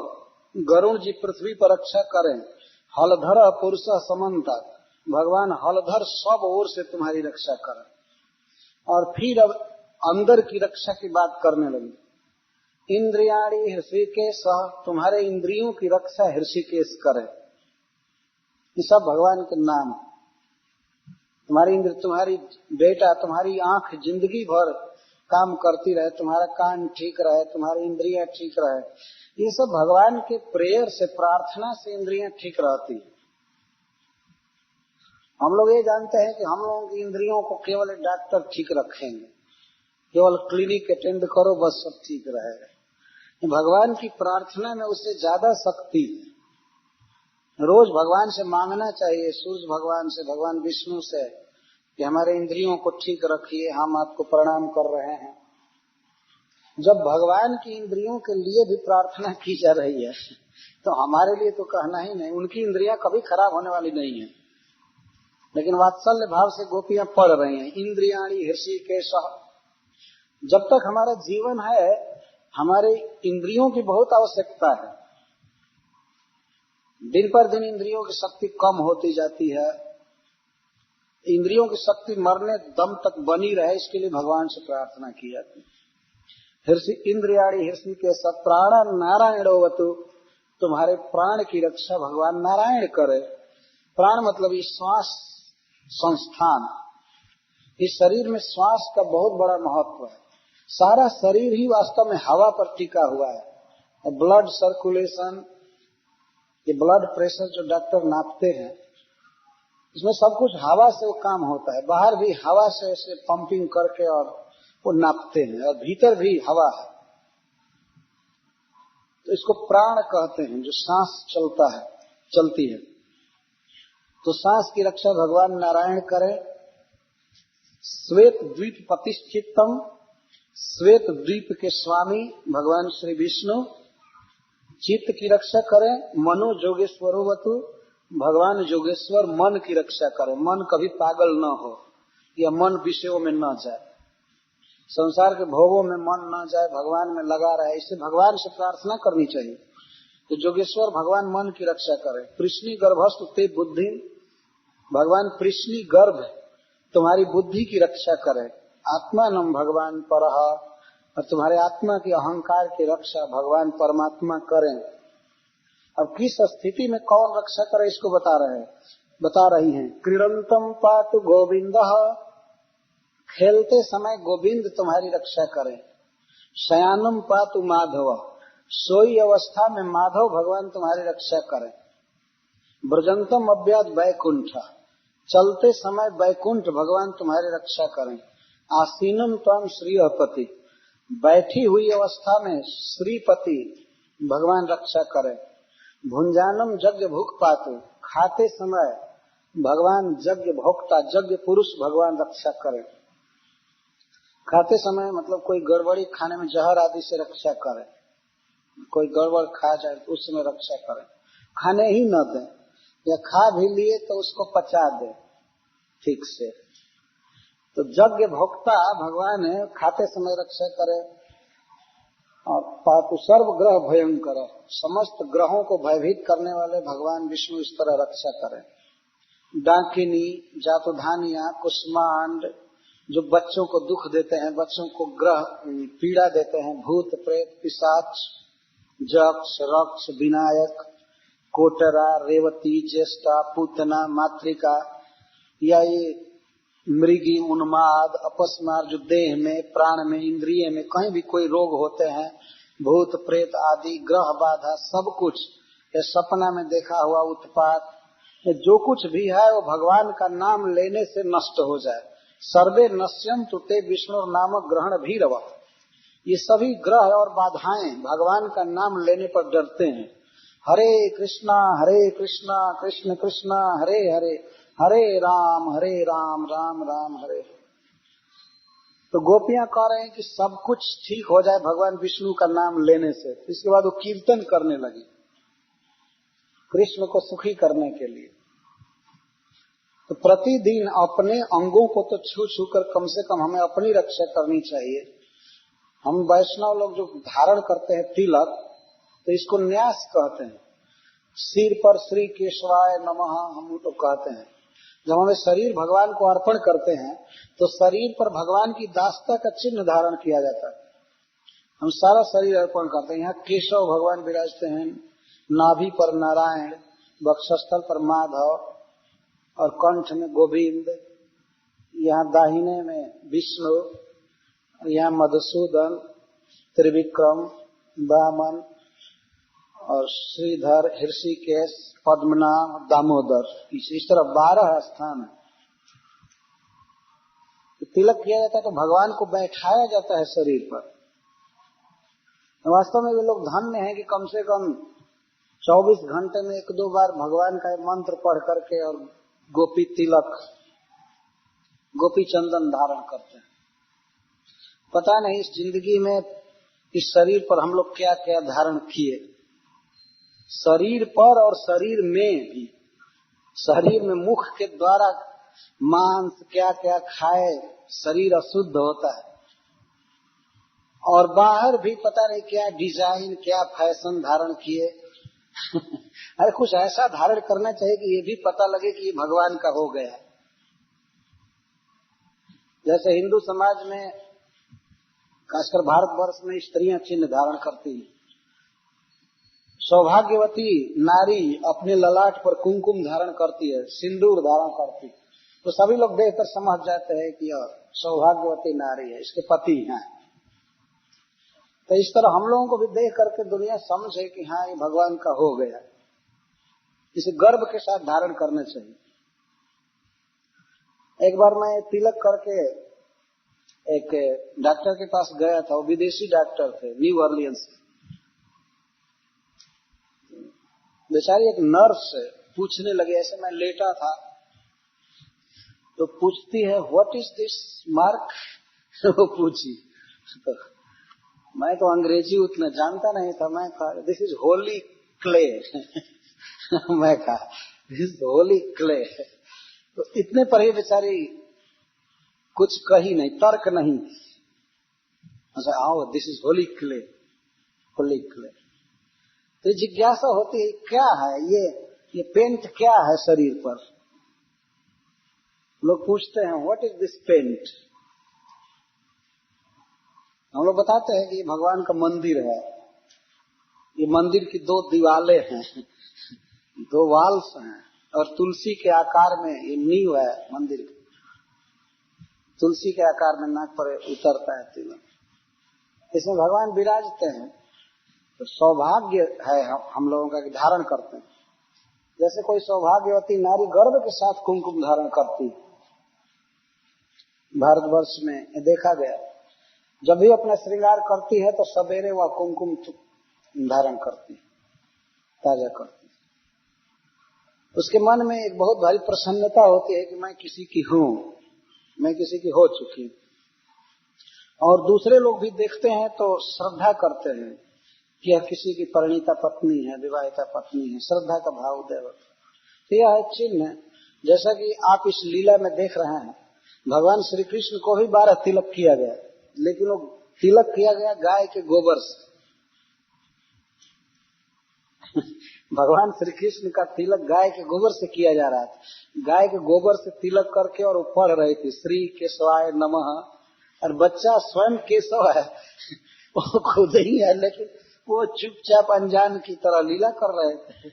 गरुण जी पृथ्वी पर रक्षा करें। हलधर पुरुष समन्ता, भगवान हलधर सब ओर से तुम्हारी रक्षा करें। और फिर अब अंदर की रक्षा की बात करने लगी। इंद्रियाणी हृषिकेश, तुम्हारे इंद्रियों की रक्षा हृषिकेश करे। ये सब भगवान के नाम। तुम्हारी इंद्र, तुम्हारी बेटा, तुम्हारी आंख जिंदगी भर काम करती रहे, तुम्हारा कान ठीक रहे, तुम्हारी इंद्रियां ठीक रहे, ये सब भगवान के प्रेयर से, प्रार्थना से इंद्रियां ठीक रहती है। हम लोग ये जानते हैं कि हम लोगों की इंद्रियों को केवल डॉक्टर ठीक रखेंगे, केवल क्लिनिक अटेंड करो बस सब ठीक रहेगा। भगवान की प्रार्थना में उससे ज्यादा शक्ति है। रोज भगवान से मांगना चाहिए, सूर्य भगवान से, भगवान विष्णु से, कि हमारे इंद्रियों को ठीक रखिए, हम आपको प्रणाम कर रहे हैं। जब भगवान की इंद्रियों के लिए भी प्रार्थना की जा रही है तो हमारे लिए तो कहना ही नहीं। उनकी इंद्रियां कभी खराब होने वाली नहीं है, लेकिन वात्सल्य भाव से गोपियां पढ़ रही हैं, इंद्रियाणी हृषिकेश। जब तक हमारा जीवन है, हमारे इंद्रियों की बहुत आवश्यकता है। दिन पर दिन इंद्रियों की शक्ति कम होती जाती है। इंद्रियों की शक्ति मरने दम तक बनी रहे, इसके लिए भगवान से प्रार्थना की जाती है। इंद्रियाणी हृषिकेश प्राण नारायणोवतु, तुम्हारे प्राण की रक्षा भगवान नारायण करे। प्राण मतलब ये श्वास संस्थान। इस शरीर में श्वास का बहुत बड़ा महत्व है। सारा शरीर ही वास्तव में हवा पर टिका हुआ है। ब्लड सर्कुलेशन, ये ब्लड प्रेशर जो डॉक्टर नापते हैं, इसमें सब कुछ हवा से वो काम होता है। बाहर भी हवा से ऐसे पंपिंग करके और वो नापते हैं, और भीतर भी हवा है। तो इसको प्राण कहते हैं, जो सांस चलता है, चलती है। तो सांस की रक्षा भगवान नारायण करें। श्वेत द्वीप प्रतिष्ठितम, श्वेत द्वीप के स्वामी भगवान श्री विष्णु चित्त की रक्षा करें। मनो जोगेश्वरोवतु, भगवान जोगेश्वर मन की रक्षा करें। मन कभी पागल न हो, या मन विषयों में न जाए, संसार के भोगों में मन न जाए, भगवान में लगा रहे। इससे भगवान से प्रार्थना करनी चाहिए। तो जोगेश्वर भगवान मन की रक्षा करें। कृष्णी गर्भस्तु ते बुद्धि, भगवान कृष्णी गर्भ तुम्हारी बुद्धि की रक्षा करें। आत्मानम भगवान परह, और तुम्हारे आत्मा की अहंकार की रक्षा भगवान परमात्मा करें। अब किस स्थिति में कौन रक्षा करे इसको बता रही हैं। क्रीडंतम पातु गोविंदः, खेलते समय गोविंद तुम्हारी रक्षा करें। शयानम पातु माधव, सोई अवस्था में माधव भगवान तुम्हारी रक्षा करें। ब्रजंतम अव्याद वैकुंठ, चलते समय वैकुंठ भगवान तुम्हारी रक्षा करें। आसीनम त्वं श्रीपति, बैठी हुई अवस्था में श्रीपति भगवान रक्षा करें। भुंजानम यज्ञ भुक पातु, खाते समय भगवान यज्ञ भोक्ता, यज्ञ पुरुष भगवान रक्षा करें। खाते समय मतलब कोई गड़बड़ी खाने में जहर आदि से रक्षा करें। कोई गड़बड़ खा जाए तो उस समय रक्षा करें, खाने ही न दें, या खा भी लिए तो उसको पचा दे ठीक से। तो यज्ञ भोक्ता भगवान है, खाते समय रक्षा करे। और पातु सर्व ग्रह भयंकर, समस्त ग्रहों को भयभीत करने वाले भगवान विष्णु इस तरह रक्षा करें। डाकिनी, जातुधानिया, कुष्मांड, जो बच्चों को दुख देते हैं, बच्चों को ग्रह पीड़ा देते हैं, भूत प्रेत पिशाच, जक्ष रक्ष विनायक, कोटरा, रेवती, ज्येष्ठा, पूतना, मातृका, या ये मृगी, उन्माद, अपस्मार, जो देह में, प्राण में, इंद्रिय में कहीं भी कोई रोग होते हैं, भूत प्रेत आदि, ग्रह बाधा, सब कुछ, ये सपना में देखा हुआ उत्पात, जो कुछ भी है वो भगवान का नाम लेने से नष्ट हो जाए। सर्वे नश्यन्तु ते विष्णु नाम ग्रहण भीरव, ये सभी ग्रह और बाधाएं भगवान का नाम लेने पर डरते हैं। हरे कृष्णा कृष्ण कृष्ण हरे हरे, हरे राम राम राम हरे। तो गोपियां कह रहे हैं कि सब कुछ ठीक हो जाए भगवान विष्णु का नाम लेने से। इसके बाद वो कीर्तन करने लगी कृष्ण को सुखी करने के लिए। तो प्रतिदिन अपने अंगों को तो छू छू कर कम से कम हमें अपनी रक्षा करनी चाहिए। हम वैष्णव लोग जो धारण करते हैं तिलक, तो इसको न्यास कहते हैं। सिर पर श्री केशवाय नमः हम तो कहते हैं। जब हमें शरीर भगवान को अर्पण करते हैं तो शरीर पर भगवान की दास्ता का चिन्ह धारण किया जाता है। हम सारा शरीर अर्पण करते हैं। यहाँ केशव भगवान विराजते हैं, नाभि पर नारायण, वक्षस्थल पर माधव और कंठ में गोविंद, यहाँ दाहिने में विष्णु, यहाँ मधुसूदन, त्रिविक्रम, वामन और श्रीधर, ऋषिकेश, पद्मनाभ, दामोदर, इस तरह 12 स्थान है। तिलक किया जाता है तो भगवान को बैठाया जाता है शरीर पर। वास्तव में वे लोग धन्य हैं कि कम से कम 24 घंटे में 1-2 बार भगवान का मंत्र पढ़ करके और गोपी तिलक, गोपी चंदन धारण करते हैं। पता नहीं इस जिंदगी में इस शरीर पर हम लोग क्या क्या धारण किए। शरीर पर और शरीर में भी, शरीर में मुख के द्वारा मांस क्या क्या खाए शरीर अशुद्ध होता है, और बाहर भी पता नहीं क्या डिजाइन क्या फैशन धारण किए। अरे कुछ ऐसा धारण करना चाहिए कि ये भी पता लगे कि ये भगवान का हो गया। जैसे हिंदू समाज में, खासकर भारतवर्ष में, स्त्रियां चिन्ह धारण करती हैं। सौभाग्यवती नारी अपने ललाट पर कुमकुम धारण करती है, सिंदूर धारण करती है, तो सभी लोग देखकर समझ जाते हैं कि यह सौभाग्यवती नारी है, इसके पति हैं। तो इस तरह हम लोगों को भी देख करके दुनिया समझे कि हाँ ये भगवान का हो गया। इसे गर्व के साथ धारण करना चाहिए। एक बार मैं तिलक करके एक डॉक्टर के पास गया था, वो विदेशी डॉक्टर थे, न्यू ऑरलियंस। बेचारी एक नर्स पूछने लगी, ऐसे मैं लेटा था तो पूछती है व्हाट इज दिस मार्क। वो पूछी तो मैं तो अंग्रेजी उतना जानता नहीं था। मैं कहा दिस इज होली क्ले। मैं कहा दिस इज होली क्ले। तो इतने पर ही बेचारी कुछ कही नहीं, तर्क नहीं। अच्छा आओ, this is Holi clay, Holi clay. तो जिज्ञासा होती है क्या है ये पेंट क्या है शरीर पर। लोग पूछते हैं व्हाट इज दिस पेंट। हम लोग बताते हैं कि ये भगवान का मंदिर है। ये मंदिर की 2 दीवालें हैं, 2 वाल्स हैं, और तुलसी के आकार में ये नींव है मंदिर की। तुलसी के आकार में नाक पर उतरता है तिलक, इसमें भगवान विराजते हैं। तो सौभाग्य है हम लोगों का कि धारण करते हैं। जैसे कोई सौभाग्यवती नारी गर्व के साथ कुमकुम धारण करती है। भारतवर्ष में ये देखा गया, जब भी अपना श्रृंगार करती है तो सवेरे वह कुमकुम धारण करती है, ताजा करती है। उसके मन में एक बहुत भारी प्रसन्नता होती है कि मैं किसी की हूँ, मैं किसी की हो चुकी हूँ। और दूसरे लोग भी देखते हैं तो श्रद्धा करते हैं कि यह किसी की परिणीता पत्नी है, विवाहिता पत्नी है, श्रद्धा का भाव उदय होता है। तो यह है चिन्ह। जैसा कि आप इस लीला में देख रहे हैं, भगवान श्री कृष्ण को भी 12 तिलक किया गया, लेकिन वो तिलक किया गया गाय के गोबर से। भगवान श्री कृष्ण का तिलक गाय के गोबर से किया जा रहा था। गाय के गोबर से तिलक करके और वो पढ़ रही थी श्री केशवाय नमः। और बच्चा स्वयं केशव है, वो खुद ही है, लेकिन वो चुपचाप अनजान की तरह लीला कर रहे थे।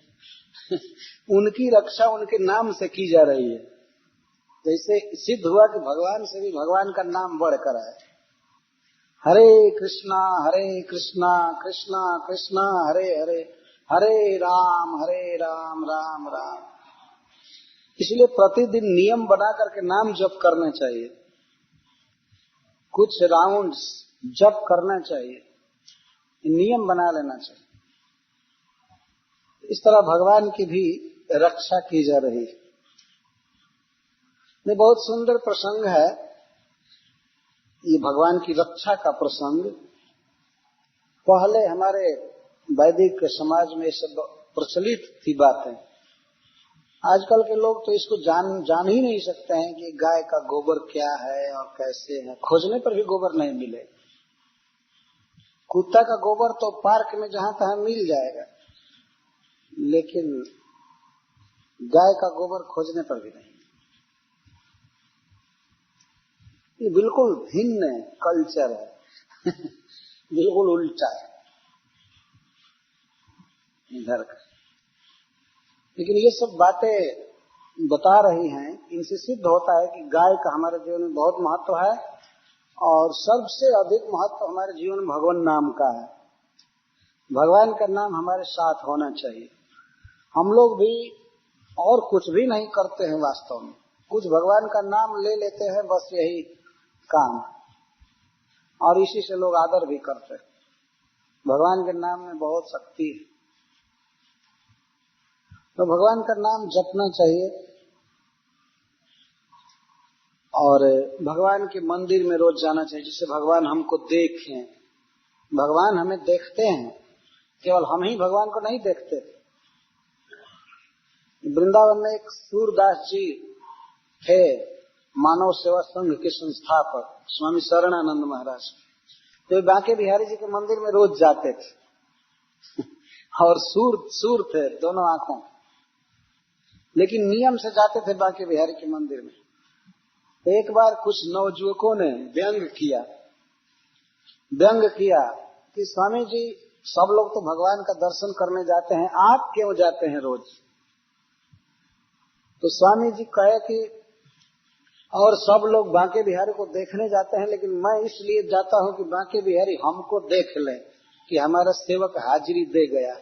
उनकी रक्षा उनके नाम से की जा रही है। जैसे सिद्ध हुआ कि भगवान से भी भगवान का नाम बढ़कर है। हरे कृष्णा कृष्णा कृष्णा हरे हरे, हरे राम राम राम। इसलिए प्रतिदिन नियम बना करके नाम जप करना चाहिए, कुछ राउंड्स जप करना चाहिए, नियम बना लेना चाहिए। इस तरह भगवान की भी रक्षा की जा रही है। ये बहुत सुंदर प्रसंग है, ये भगवान की रक्षा का प्रसंग। पहले हमारे वैदिक समाज में सब प्रचलित थी बातें, आजकल के लोग तो इसको जान ही नहीं सकते हैं कि गाय का गोबर क्या है और कैसे है। खोजने पर भी गोबर नहीं मिले। कुत्ता का गोबर तो पार्क में जहां तहां मिल जाएगा, लेकिन गाय का गोबर खोजने पर भी नहीं। ये बिल्कुल भिन्न कल्चर है बिल्कुल उल्टा है इधर का। लेकिन ये सब बातें बता रही हैं, इनसे सिद्ध होता है कि गाय का हमारे जीवन में बहुत महत्व है और सबसे अधिक महत्व हमारे जीवन में भगवान नाम का है। भगवान का नाम हमारे साथ होना चाहिए। हम लोग भी और कुछ भी नहीं करते हैं वास्तव में, कुछ भगवान का नाम ले लेते हैं, बस यही काम, और इसी से लोग आदर भी करते हैं। भगवान के नाम में बहुत शक्ति है, तो भगवान का नाम जपना चाहिए और भगवान के मंदिर में रोज जाना चाहिए, जिससे भगवान हमको देखें। भगवान हमें देखते हैं, केवल हम ही भगवान को नहीं देखते। वृंदावन में एक सूरदास जी थे, मानव सेवा संघ के संस्थापक स्वामी शरणानंद महाराज। तो बांके बिहारी जी के मंदिर में रोज जाते थे और सूर थे दोनों आंखों, लेकिन नियम से जाते थे बांके बिहारी के मंदिर में। एक बार कुछ नवजुवकों ने व्यंग किया कि स्वामी जी, सब लोग तो भगवान का दर्शन करने जाते हैं, आप क्यों जाते हैं रोज? तो स्वामी जी कहे कि और सब लोग बांके बिहारी को देखने जाते हैं, लेकिन मैं इसलिए जाता हूं कि बांके बिहारी हमको देख ले कि हमारा सेवक हाजिरी दे गया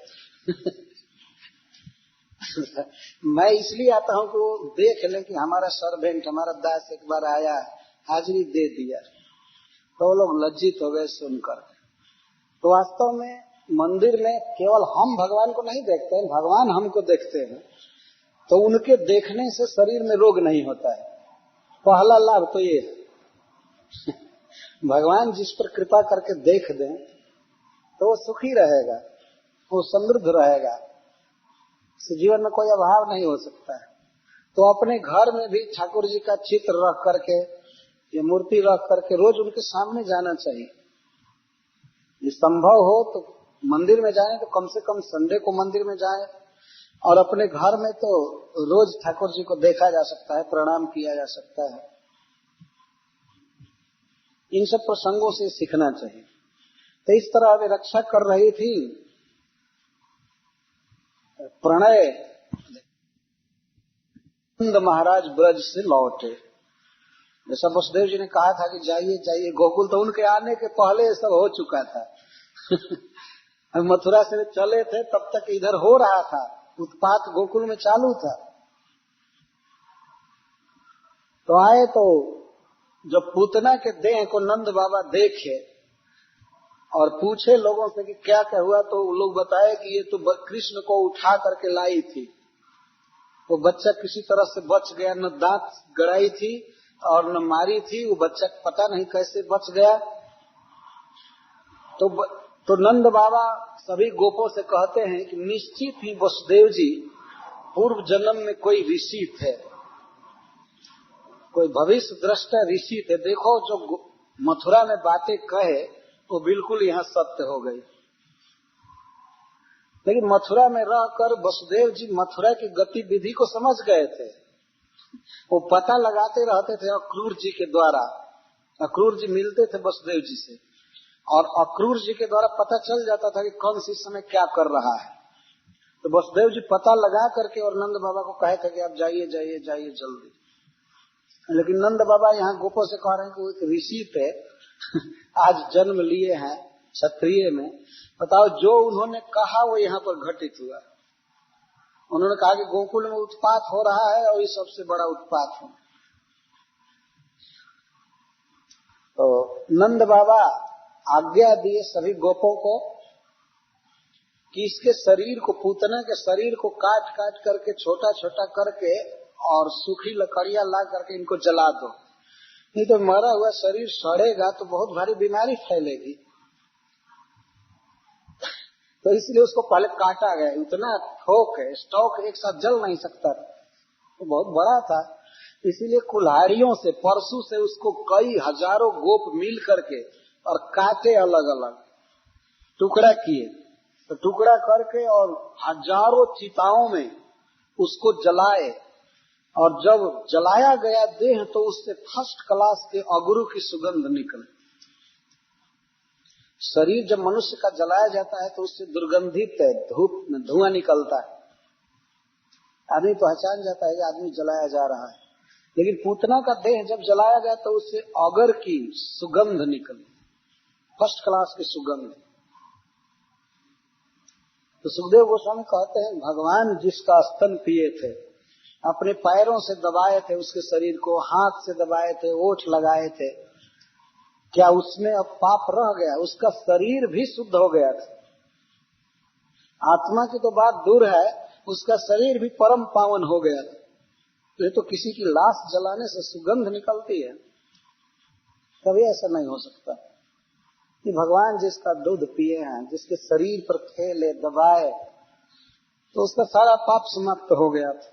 मैं इसलिए आता हूं कि वो देख ले कि हमारा सर्वेंट, हमारा दास एक बार आया, हाजिरी दे दिया। तो वो लोग लज्जित हो गए सुनकर। तो वास्तव में मंदिर में केवल हम भगवान को नहीं देखते हैं, भगवान हमको देखते हैं। तो उनके देखने से शरीर में रोग नहीं होता है। पहला लाभ तो ये है भगवान जिस पर कृपा करके देख दें तो वो सुखी रहेगा, वो समृद्ध रहेगा, जीवन में कोई अभाव नहीं हो सकता है। तो अपने घर में भी ठाकुर जी का चित्र रख करके या मूर्ति रख करके रोज उनके सामने जाना चाहिए। ये संभव हो तो मंदिर में जाएं, तो कम से कम संडे को मंदिर में जाएं, और अपने घर में तो रोज ठाकुर जी को देखा जा सकता है, प्रणाम किया जा सकता है। इन सब प्रसंगों से सीखना चाहिए। तो इस तरह वे रक्षा कर रही थी प्रणय। नंद महाराज ब्रज से लौटे, जैसा वसुदेव जी ने कहा था कि जाइए जाइए गोकुल, तो उनके आने के पहले सब हो चुका था मथुरा से चले थे तब तक इधर हो रहा था, उत्पात गोकुल में चालू था। तो आए तो जब पूतना के देह को नंद बाबा देखे और पूछे लोगों से कि क्या क्या हुआ, तो लोग बताए कि ये तो कृष्ण को उठा करके लाई थी, वो बच्चा किसी तरह से बच गया, न दांत गड़ाई थी और न मारी थी, वो बच्चा पता नहीं कैसे बच गया। तो नंद बाबा सभी गोपों से कहते हैं कि निश्चित ही वसुदेव जी पूर्व जन्म में कोई ऋषि थे, कोई भविष्य दृष्टा ऋषि थे। देखो जो मथुरा में बातें कहे वो बिल्कुल यहाँ सत्य हो गई। लेकिन मथुरा में रहकर वसुदेव जी मथुरा की गतिविधि को समझ गए थे। वो पता लगाते रहते थे अक्रूर जी के द्वारा। अक्रूर जी मिलते थे वसुदेव जी से और अक्रूर जी के द्वारा पता चल जाता था कि कौन सी समय क्या कर रहा है। तो वसुदेव जी पता लगा करके और नंद बाबा को कहे थे कि आप जाइए जाइए जाइए जल्दी। लेकिन नंद बाबा यहाँ गोपों से कह रहे हैं कि वो एक ऋषि थे आज जन्म लिए हैं क्षत्रिय में, बताओ जो उन्होंने कहा वो यहाँ पर घटित हुआ। उन्होंने कहा कि गोकुल में उत्पात हो रहा है और ये सबसे बड़ा उत्पात है। तो नंद बाबा आज्ञा दिए सभी गोपों को कि इसके शरीर को, पूतना के शरीर को काट काट करके छोटा छोटा करके और सूखी लकड़ियां ला करके इनको जला दो, नहीं तो मरा हुआ शरीर सड़ेगा तो बहुत भारी बीमारी फैलेगी। तो इसलिए उसको पहले काटा गया। उतना थोक है, स्टॉक एक साथ जल नहीं सकता। वो बहुत बड़ा था, इसीलिए कुल्हाड़ियों से परसू से उसको कई हजारों गोप मिल करके और काटे, अलग अलग टुकड़ा किए, तो टुकड़ा करके और हजारों चिताओं में उसको जलाए, और जब जलाया गया देह तो उससे फर्स्ट क्लास के अगरू की सुगंध निकले। शरीर जब मनुष्य का जलाया जाता है तो उससे दुर्गंधित है, धूप में धुआं निकलता है, आदमी पहचान जाता है कि आदमी जलाया जा रहा है। लेकिन पूतना का देह जब जलाया गया तो उससे अगर की सुगंध निकली, फर्स्ट क्लास की सुगंध। तो सुखदेव गोस्वामी कहते हैं भगवान जिसका स्तन पिए थे, अपने पैरों से दबाए थे उसके शरीर को, हाथ से दबाए थे, ओठ लगाए थे, क्या उसमें अब पाप रह गया? उसका शरीर भी शुद्ध हो गया था। आत्मा की तो बात दूर है, उसका शरीर भी परम पावन हो गया था। तो ये तो किसी की लाश जलाने से सुगंध निकलती है, कभी ऐसा नहीं हो सकता कि भगवान जिसका दूध पिए हैं, जिसके शरीर पर खेले दबाए, तो उसका सारा पाप समाप्त हो गया था।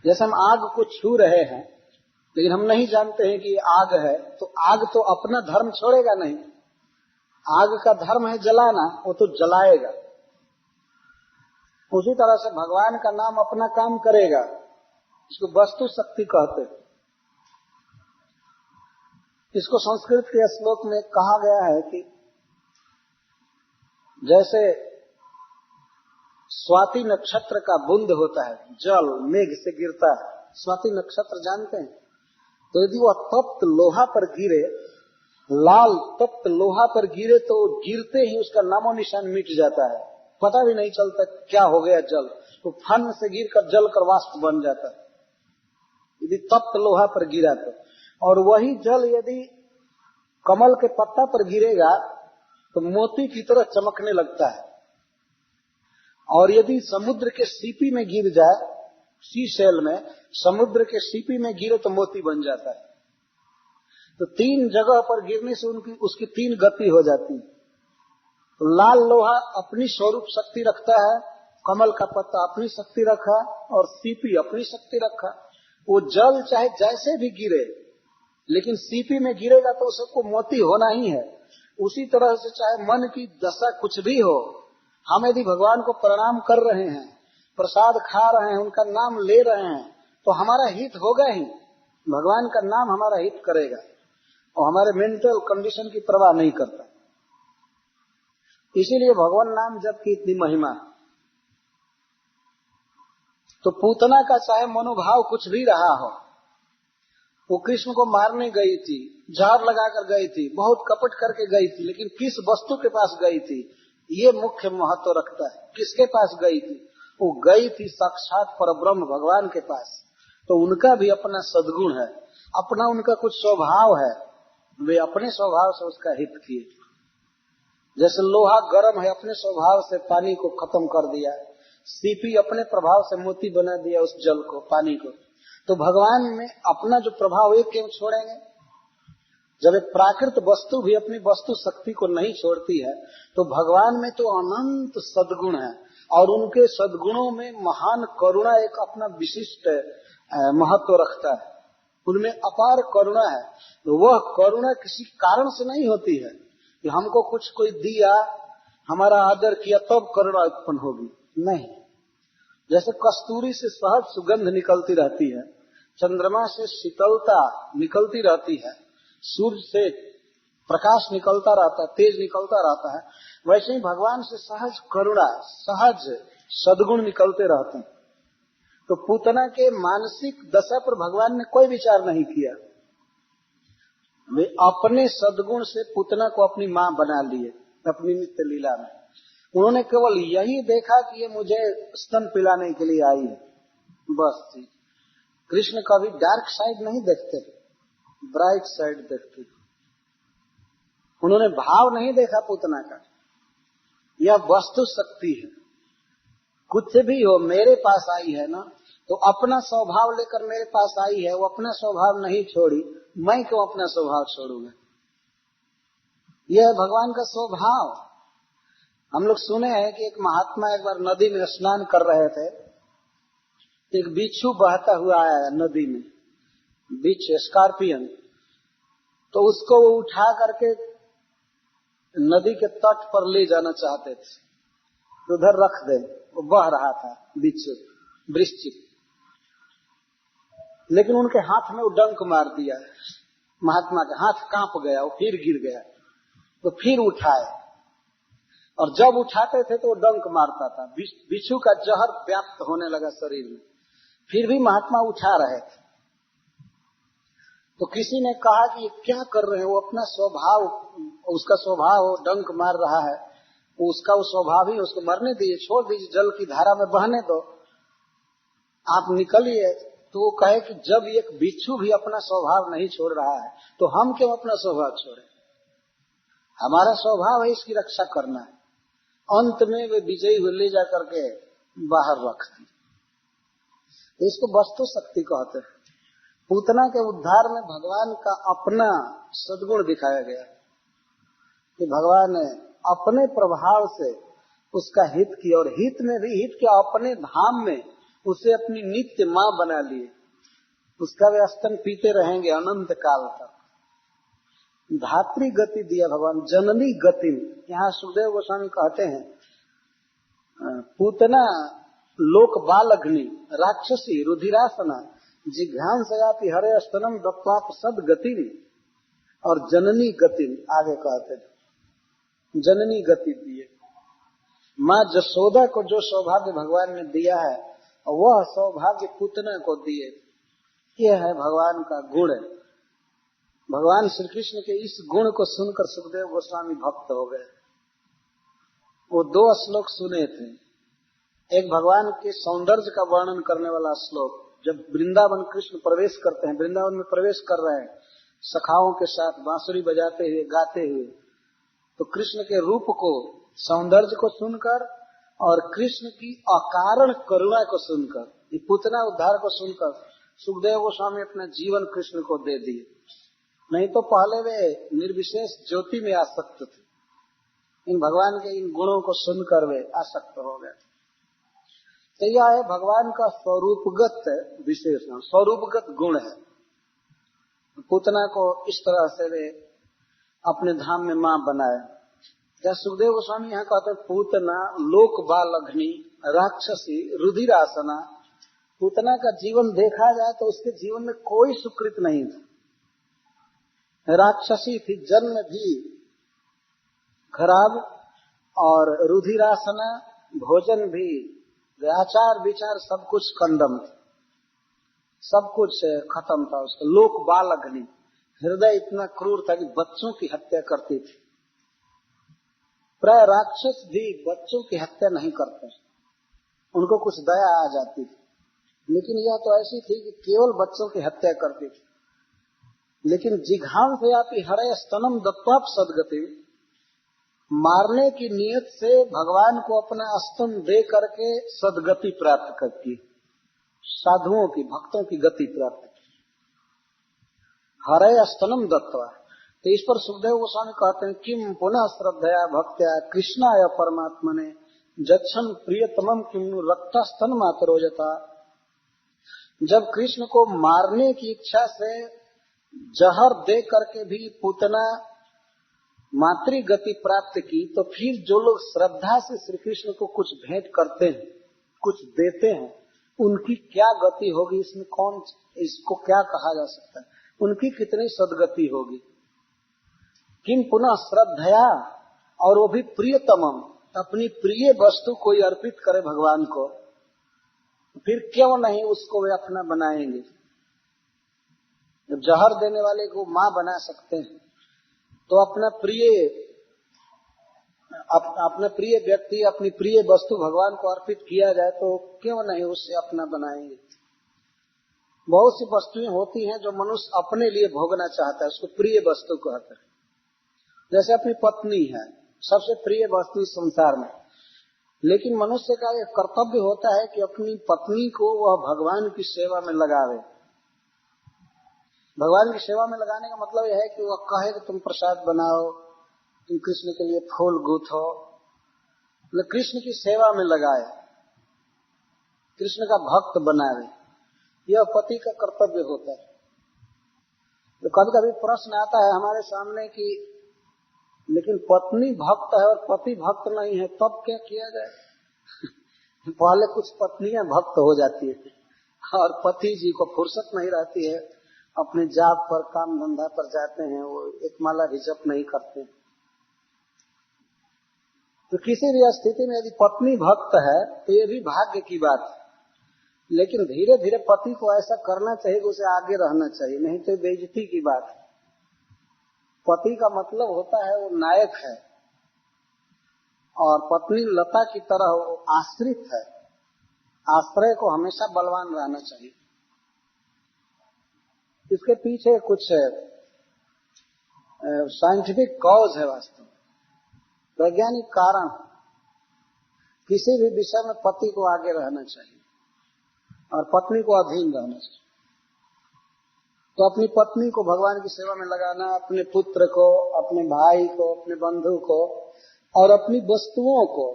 जैसे हम आग को छू रहे हैं लेकिन हम नहीं जानते हैं कि आग है, तो आग तो अपना धर्म छोड़ेगा नहीं, आग का धर्म है जलाना, वो तो जलाएगा। उसी तरह से भगवान का नाम अपना काम करेगा, इसको वस्तु शक्ति कहते हैं। इसको संस्कृत के श्लोक में कहा गया है कि जैसे स्वाति नक्षत्र का बूंद होता है, जल मेघ से गिरता है, स्वाति नक्षत्र जानते हैं, तो यदि वह तप्त लोहा पर गिरे, लाल तप्त लोहा पर गिरे, तो गिरते ही उसका नामो निशान मिट जाता है, पता भी नहीं चलता क्या हो गया जल, तो फन से गिरकर जल कर वाष्प बन जाता है यदि तप्त लोहा पर गिरा तो। और वही जल यदि कमल के पत्ता पर गिरेगा तो मोती की तरह चमकने लगता है, और यदि समुद्र के सीपी में गिर जाए, सी शेल में समुद्र के सीपी में गिरे तो मोती बन जाता है। तो तीन जगह पर गिरने से उसकी तीन गति हो जाती है। तो लाल लोहा अपनी स्वरूप शक्ति रखता है, कमल का पत्ता अपनी शक्ति रखा, और सीपी अपनी शक्ति रखा। वो जल चाहे जैसे भी गिरे, लेकिन सीपी में गिरेगा तो उसको मोती होना ही है। उसी तरह से चाहे मन की दशा कुछ भी हो, हम यदि भगवान को प्रणाम कर रहे हैं, प्रसाद खा रहे हैं, उनका नाम ले रहे हैं, तो हमारा हित होगा ही, भगवान का नाम हमारा हित करेगा, और हमारे मेंटल कंडीशन की परवाह नहीं करता। इसीलिए भगवान नाम जप की इतनी महिमा। तो पूतना का चाहे मनोभाव कुछ भी रहा हो, वो कृष्ण को मारने गई थी, जहर लगाकर गई थी, बहुत कपट करके गई थी, लेकिन किस वस्तु के पास गई थी ये मुख्य महत्व रखता है। किसके पास गई थी? वो गई थी साक्षात परब्रह्म भगवान के पास। तो उनका भी अपना सद्गुण है, अपना उनका कुछ स्वभाव है, वे अपने स्वभाव से उसका हित किए। जैसे लोहा गर्म है, अपने स्वभाव से पानी को खत्म कर दिया, सीपी अपने प्रभाव से मोती बना दिया उस जल को, पानी को। तो भगवान में अपना जो प्रभाव एक क्यों छोड़ेंगे? जब एक प्राकृत वस्तु भी अपनी वस्तु शक्ति को नहीं छोड़ती है, तो भगवान में तो अनंत सद्गुण है, और उनके सद्गुणों में महान करुणा एक अपना विशिष्ट महत्व रखता है। उनमें अपार करुणा है। तो वह करुणा किसी कारण से नहीं होती है कि हमको कुछ कोई दिया, हमारा आदर किया तब करुणा उत्पन्न होगी, नहीं। जैसे कस्तूरी से सहज सुगंध निकलती रहती है, चंद्रमा से शीतलता निकलती रहती है, सूर्य से प्रकाश निकलता रहता है, तेज निकलता रहता है, वैसे ही भगवान से सहज करुणा, सहज सद्गुण निकलते रहते हैं। तो पूतना के मानसिक दशा पर भगवान ने कोई विचार नहीं किया। वे अपने सद्गुण से पूतना को अपनी मां बना लिए अपनी नित्य लीला में। उन्होंने केवल यही देखा कि ये मुझे स्तन पिलाने के लिए आई है, बस थी। कृष्ण कभी डार्क साइड नहीं देखते, ब्राइट साइड देखते। उन्होंने भाव नहीं देखा पूतना का, यह वस्तु शक्ति है, कुछ भी हो मेरे पास आई है ना, तो अपना स्वभाव लेकर मेरे पास आई है, वो अपना स्वभाव नहीं छोड़ी, मैं क्यों अपना स्वभाव छोड़ूंगा? यह है भगवान का स्वभाव। हम लोग सुने हैं कि एक महात्मा एक बार नदी में स्नान कर रहे थे, एक बिच्छू बहता हुआ आया नदी में, बिच्छू स्कॉर्पियन, तो उसको वो उठा करके नदी के तट पर ले जाना चाहते थे, उधर रख दे, वो बह रहा था बिच्छू वृश्चिक, लेकिन उनके हाथ में वो डंक मार दिया, महात्मा का हाथ कांप गया, वो फिर गिर गया, तो फिर उठाए, और जब उठाते थे तो वो डंक मारता था, बिच्छू का जहर व्याप्त होने लगा शरीर में, फिर भी महात्मा उठा रहे थे। तो किसी ने कहा कि ये क्या कर रहे हैं, वो अपना स्वभाव, उसका स्वभाव वो डंक मार रहा है, उसका वो स्वभाव ही, उसको मरने दीजिए, छोड़ दीजिए, जल की धारा में बहने दो, आप निकलिए। तो वो कहे कि जब एक बिच्छू भी अपना स्वभाव नहीं छोड़ रहा है तो हम क्यों अपना स्वभाव छोड़े, हमारा स्वभाव है इसकी रक्षा करना है। अंत में वे विजयी हुए ले जाकर के बाहर रख दी। इसको वस्तु शक्ति कहते हैं। पूतना के उद्धार में भगवान का अपना सद्गुण दिखाया गया कि भगवान ने अपने प्रभाव से उसका हित किया, और हित में भी हित किया, अपने धाम में उसे अपनी नित्य माँ बना लिए, उसका वे स्तन पीते रहेंगे अनंत काल तक। धात्री गति दिया भगवान, जननी गति। यहाँ सुखदेव गोस्वामी कहते हैं, पूतना लोक बालग्नि राक्षसी रुधिरासना जिघ्रांसयाति हरे स्तनम दत्वाप सद गति, और जननी गति आगे कहते हैं, जननी गति दिए। माँ जसोदा को जो सौभाग्य भगवान ने दिया है वह सौभाग्य पूतना को दिए। यह है भगवान का गुण। भगवान श्री कृष्ण के इस गुण को सुनकर सुखदेव गोस्वामी भक्त हो गए। वो 2 श्लोक सुने थे, एक भगवान के सौंदर्य का वर्णन करने वाला श्लोक, जब वृंदावन कृष्ण प्रवेश करते हैं, वृंदावन में प्रवेश कर रहे हैं सखाओं के साथ बांसुरी बजाते हुए गाते हुए, तो कृष्ण के रूप को, सौंदर्य को सुनकर और कृष्ण की अकारण करुणा को सुनकर, ये पूतना उद्धार को सुनकर सुखदेव गोस्वामी अपना जीवन कृष्ण को दे दिए। नहीं तो पहले वे निर्विशेष ज्योति में आसक्त थे, इन भगवान के इन गुणों को सुनकर वे आसक्त हो गए। तो यह है भगवान का स्वरूपगत विशेषण, स्वरूपगत गुण है। पूतना को इस तरह से वे अपने धाम में मां बनाए। क्या सुखदेव गोस्वामी यहाँ कहते हैं, पूतना लोक बालग्नि राक्षसी रुधिरासना। पूतना का जीवन देखा जाए तो उसके जीवन में कोई सुकृत नहीं था, राक्षसी थी, जन्म भी खराब, और रुधिरासना, भोजन भी, आचार विचार सब कुछ कंदम था, सब कुछ खत्म था उसका। लोक बालग्नि, हृदय इतना क्रूर था कि बच्चों की हत्या करती थी। प्राय राक्षस भी बच्चों की हत्या नहीं करते, उनको कुछ दया आ जाती थी, लेकिन यह तो ऐसी थी कि केवल बच्चों की हत्या करती थी। लेकिन जिघान से आती हरे स्तनम दत्वाप सदगति, मारने की नियत से भगवान को अपना स्तन दे करके सदगति प्राप्त करती, साधुओं की, भक्तों की गति प्राप्त की। हरे स्तनम दत्वा, तो इस पर सुखदेव गोस्वामी कहते हैं, किम पुनः श्रद्धया भक्त्या कृष्णाय परमात्मने जच्छन प्रियतमम किम रक्ता स्तन मातरोजता। जब कृष्ण को मारने की इच्छा से जहर दे करके भी पूतना मातृ गति प्राप्त की, तो फिर जो लोग श्रद्धा से श्री कृष्ण को कुछ भेंट करते हैं, कुछ देते हैं, उनकी क्या गति होगी, इसमें कौन, इसको क्या कहा जा सकता है, उनकी कितनी सदगति होगी। किम पुनः श्रद्धया, और वो भी प्रियतमम, अपनी प्रिय वस्तु कोई अर्पित करे भगवान को, फिर क्यों नहीं उसको वे अपना बनाएंगे। जब जहर देने वाले को मां बना सकते हैं, तो अपना प्रिय व्यक्ति, अपनी प्रिय वस्तु भगवान को अर्पित किया जाए तो क्यों नहीं उससे अपना बनाएंगे। बहुत सी वस्तुएं होती हैं जो मनुष्य अपने लिए भोगना चाहता है, उसको प्रिय वस्तु कहते हैं। जैसे अपनी पत्नी है सबसे प्रिय वस्तु इस संसार में, लेकिन मनुष्य का एक कर्तव्य होता है कि अपनी पत्नी को वह भगवान की सेवा में लगावे। भगवान की सेवा में लगाने का मतलब यह है कि वह कहे कि तुम प्रसाद बनाओ, तुम कृष्ण के लिए फूल गूथो, कृष्ण की सेवा में लगाए, कृष्ण का भक्त बनावे, यह पति का कर्तव्य होता है। तो कभी कभी प्रश्न आता है हमारे सामने कि लेकिन पत्नी भक्त है और पति भक्त नहीं है, तब क्या किया जाए? पहले कुछ पत्नियां भक्त हो जाती है और पति जी को फुर्सत नहीं रहती है, अपने जॉब पर काम धंधा पर जाते हैं, वो एक माला रिजप नहीं करते। तो किसी भी स्थिति में यदि पत्नी भक्त है तो ये भी भाग्य की बात है, लेकिन धीरे धीरे पति को ऐसा करना चाहिए कि उसे आगे रहना चाहिए, नहीं तो बेइज्जती की बात है। पति का मतलब होता है वो नायक है और पत्नी लता की तरह वो आश्रित है। आश्रय को हमेशा बलवान रहना चाहिए। इसके पीछे कुछ साइंटिफिक कॉज है, वास्तव वैज्ञानिक कारण। किसी भी विषय में पति को आगे रहना चाहिए और पत्नी को अधीन रहना चाहिए। तो अपनी पत्नी को भगवान की सेवा में लगाना, अपने पुत्र को, अपने भाई को, अपने बंधु को और अपनी वस्तुओं को।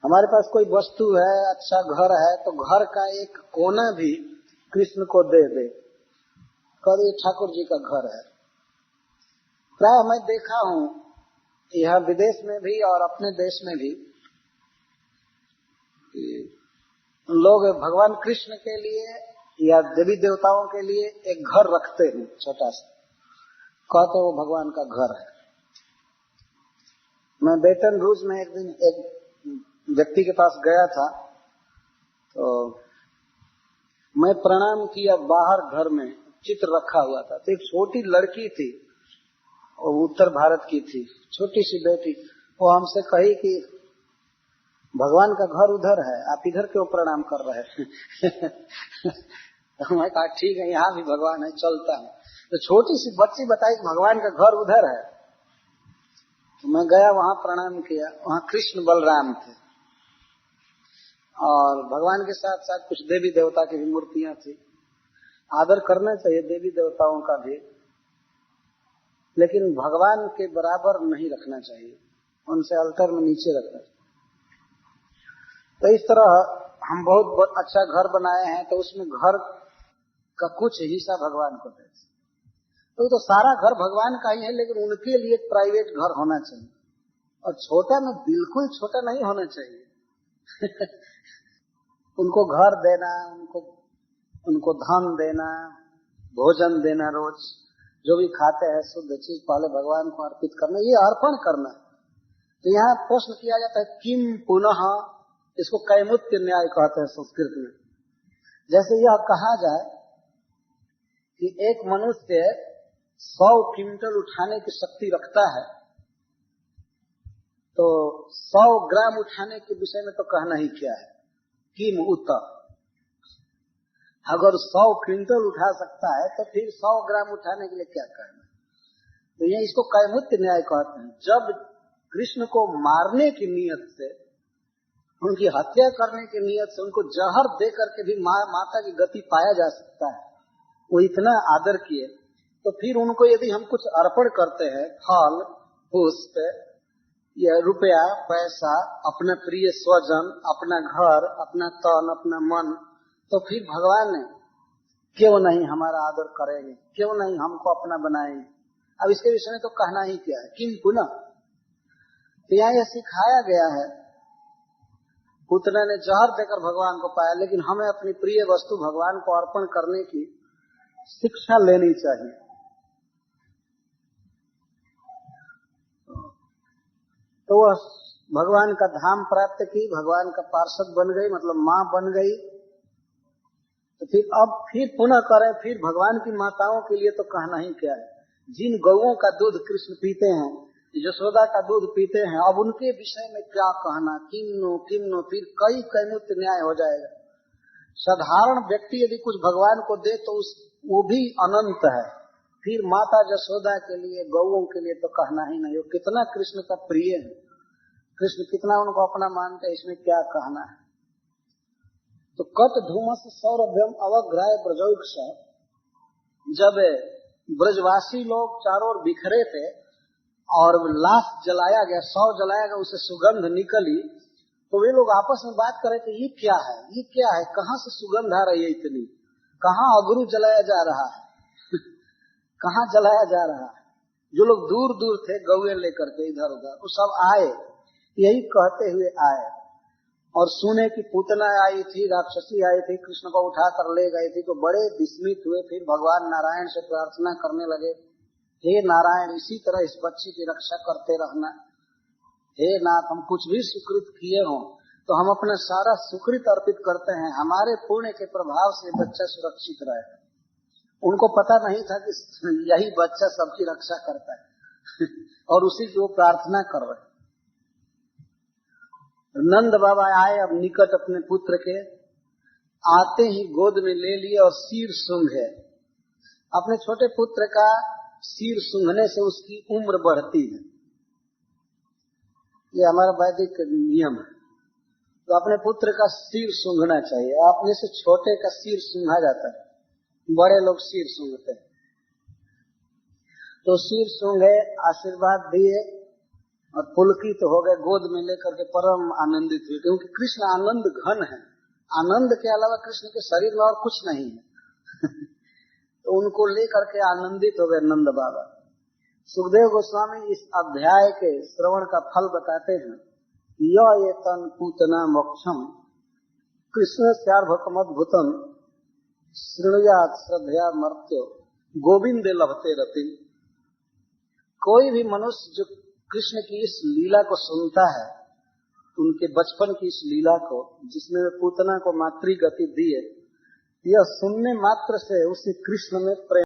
हमारे पास कोई वस्तु है, अच्छा घर है, तो घर का एक कोना भी कृष्ण को दे दे, कह ये ठाकुर जी का घर है। प्राय मैं देखा हूँ यह विदेश में भी और अपने देश में भी, लोग भगवान कृष्ण के लिए या देवी देवताओं के लिए एक घर रखते हैं छोटा सा, कहते वो भगवान का घर है। मैं बेटन रूज में एक दिन एक व्यक्ति के पास गया था, तो मैं प्रणाम किया। बाहर घर में चित्र रखा हुआ था, तो एक छोटी लड़की थी, वो उत्तर भारत की थी, छोटी सी बेटी। वो हमसे कही कि भगवान का घर उधर है, आप इधर क्यों प्रणाम कर रहे हैं? मैं कहा ठीक है, यहाँ भी भगवान है, चलता है। तो छोटी सी बच्ची बताई कि भगवान का घर उधर है। तो मैं गया, वहाँ प्रणाम किया। वहाँ कृष्ण बलराम थे और भगवान के साथ साथ कुछ देवी देवता की भी मूर्तियां थी। आदर करना चाहिए देवी देवताओं का भी, लेकिन भगवान के बराबर नहीं रखना चाहिए, उनसे अल्टर में नीचे रखना चाहिए। तो इस तरह हम बहुत अच्छा घर बनाए हैं, तो उसमें घर का कुछ हिस्सा भगवान को दे। तो सारा घर भगवान का ही है, लेकिन उनके लिए एक प्राइवेट घर होना चाहिए, और छोटा में बिल्कुल छोटा नहीं होना चाहिए। उनको घर देना, उनको धन देना, भोजन देना, रोज जो भी खाते हैं शुद्ध चीज पहले भगवान को अर्पित करना, ये अर्पण करना। तो यहाँ प्रश्न किया जाता है किम पुनः, इसको कैमुत्य न्याय कहते हैं संस्कृत में। जैसे यह कहा जाए कि एक मनुष्य 100 क्विंटल उठाने की शक्ति रखता है, तो 100 ग्राम उठाने के विषय में तो कहना ही क्या है, किम उत। अगर 100 क्विंटल उठा सकता है तो फिर 100 ग्राम उठाने के लिए क्या कहना। तो ये इसको कैमुत्य न्याय कहते हैं। जब कृष्ण को मारने की नीयत से, उनकी हत्या करने की नीयत से उनको जहर दे करके भी माता की गति पाया जा सकता है, वो इतना आदर किए, तो फिर उनको यदि हम कुछ अर्पण करते हैं, फल पुष्प या रुपया पैसा, अपना प्रिय स्वजन, अपना घर, अपना तन, अपना मन, तो फिर भगवान क्यों नहीं हमारा आदर करेंगे, क्यों नहीं हमको अपना बनाएंगे। अब इसके विषय में तो कहना ही क्या है, किम पुनः। तो यहाँ यह सिखाया गया है, पुतना ने जहर देकर भगवान को पाया, लेकिन हमें अपनी प्रिय वस्तु भगवान को अर्पण करने की शिक्षा लेनी चाहिए। तो वह भगवान का धाम प्राप्त की, भगवान का पार्षद बन गई, मतलब माँ बन गई। तो फिर अब फिर पुनः करें, फिर भगवान की माताओं के लिए तो कहना ही क्या है। जिन गौओं का दूध कृष्ण पीते हैं, यशोदा का दूध पीते हैं, अब उनके विषय में क्या कहना, किम्नो, फिर कई कैमुत्य न्याय हो जाएगा। साधारण व्यक्ति यदि कुछ भगवान को दे तो वो भी अनंत है, फिर माता यशोदा के लिए, गौओं के लिए तो कहना ही नहीं। वो कितना कृष्ण का प्रिय है, कृष्ण कितना उनको अपना मानते हैं, इसमें क्या कहना है। तो कट धूमस सौरभ्यम अवग्राय ब्रजौक्ष, जब ब्रजवासी लोग चारों ओर बिखरे थे और लाश जलाया गया, 100 जलाया गया, उसे सुगंध निकली, तो वे लोग आपस में बात करे कि ये क्या है, ये क्या है, कहाँ से सुगंध आ रही है इतनी, कहाँ अगरू जलाया जा रहा है कहाँ जलाया जा रहा है। जो लोग दूर दूर थे गौए लेकर के इधर उधर, वो सब आए, यही कहते हुए आए और सुने कि पूतना आई थी, राक्षसी आई थी, कृष्ण को उठा कर ले गई थी, तो बड़े विस्मित हुए। फिर भगवान नारायण से प्रार्थना करने लगे, हे नारायण, इसी तरह इस बच्ची की रक्षा करते रहना। हे नाथ, हम कुछ भी सुकृत किए हों तो हम अपना सारा सुकृत अर्पित करते हैं, हमारे पुण्य के प्रभाव से बच्चा सुरक्षित रहे। उनको पता नहीं था कि यही बच्चा सबकी रक्षा करता है और उसी की वो प्रार्थना कर रहे। नंद बाबा आए अब निकट अपने पुत्र के, आते ही गोद में ले लिए और सिर सूंघे। अपने छोटे पुत्र का सिर सूंघने से उसकी उम्र बढ़ती है, ये हमारा वैदिक नियम है। तो अपने पुत्र का सिर सूंघना चाहिए। अपने से छोटे का सिर सूंघा जाता है, बड़े लोग सिर सूंघते हैं। तो सिर सूंघे, आशीर्वाद दिए और पुलकित हो गए, गोद में लेकर के परम आनंदित हुए, क्योंकि कृष्ण आनंद घन है। आनंद के अलावा कृष्ण के शरीर में और कुछ नहीं है तो उनको लेकर के आनंदित हो गए नंद बाबा। सुखदेव गोस्वामी इस अध्याय के श्रवण का फल बताते हैं, ये तन पूतना मोक्षम कृष्ण सार्वभौमद्भुतम शृणुयात् श्रद्धया मर्त्यो गोविंदे लभते रति। कोई भी मनुष्य जो कृष्ण की इस लीला को सुनता है, उनके बचपन की इस लीला को, जिसमें वे पूतना को मातृ गति दिए, यह सुनने मात्र से उसे कृष्ण में प्रेम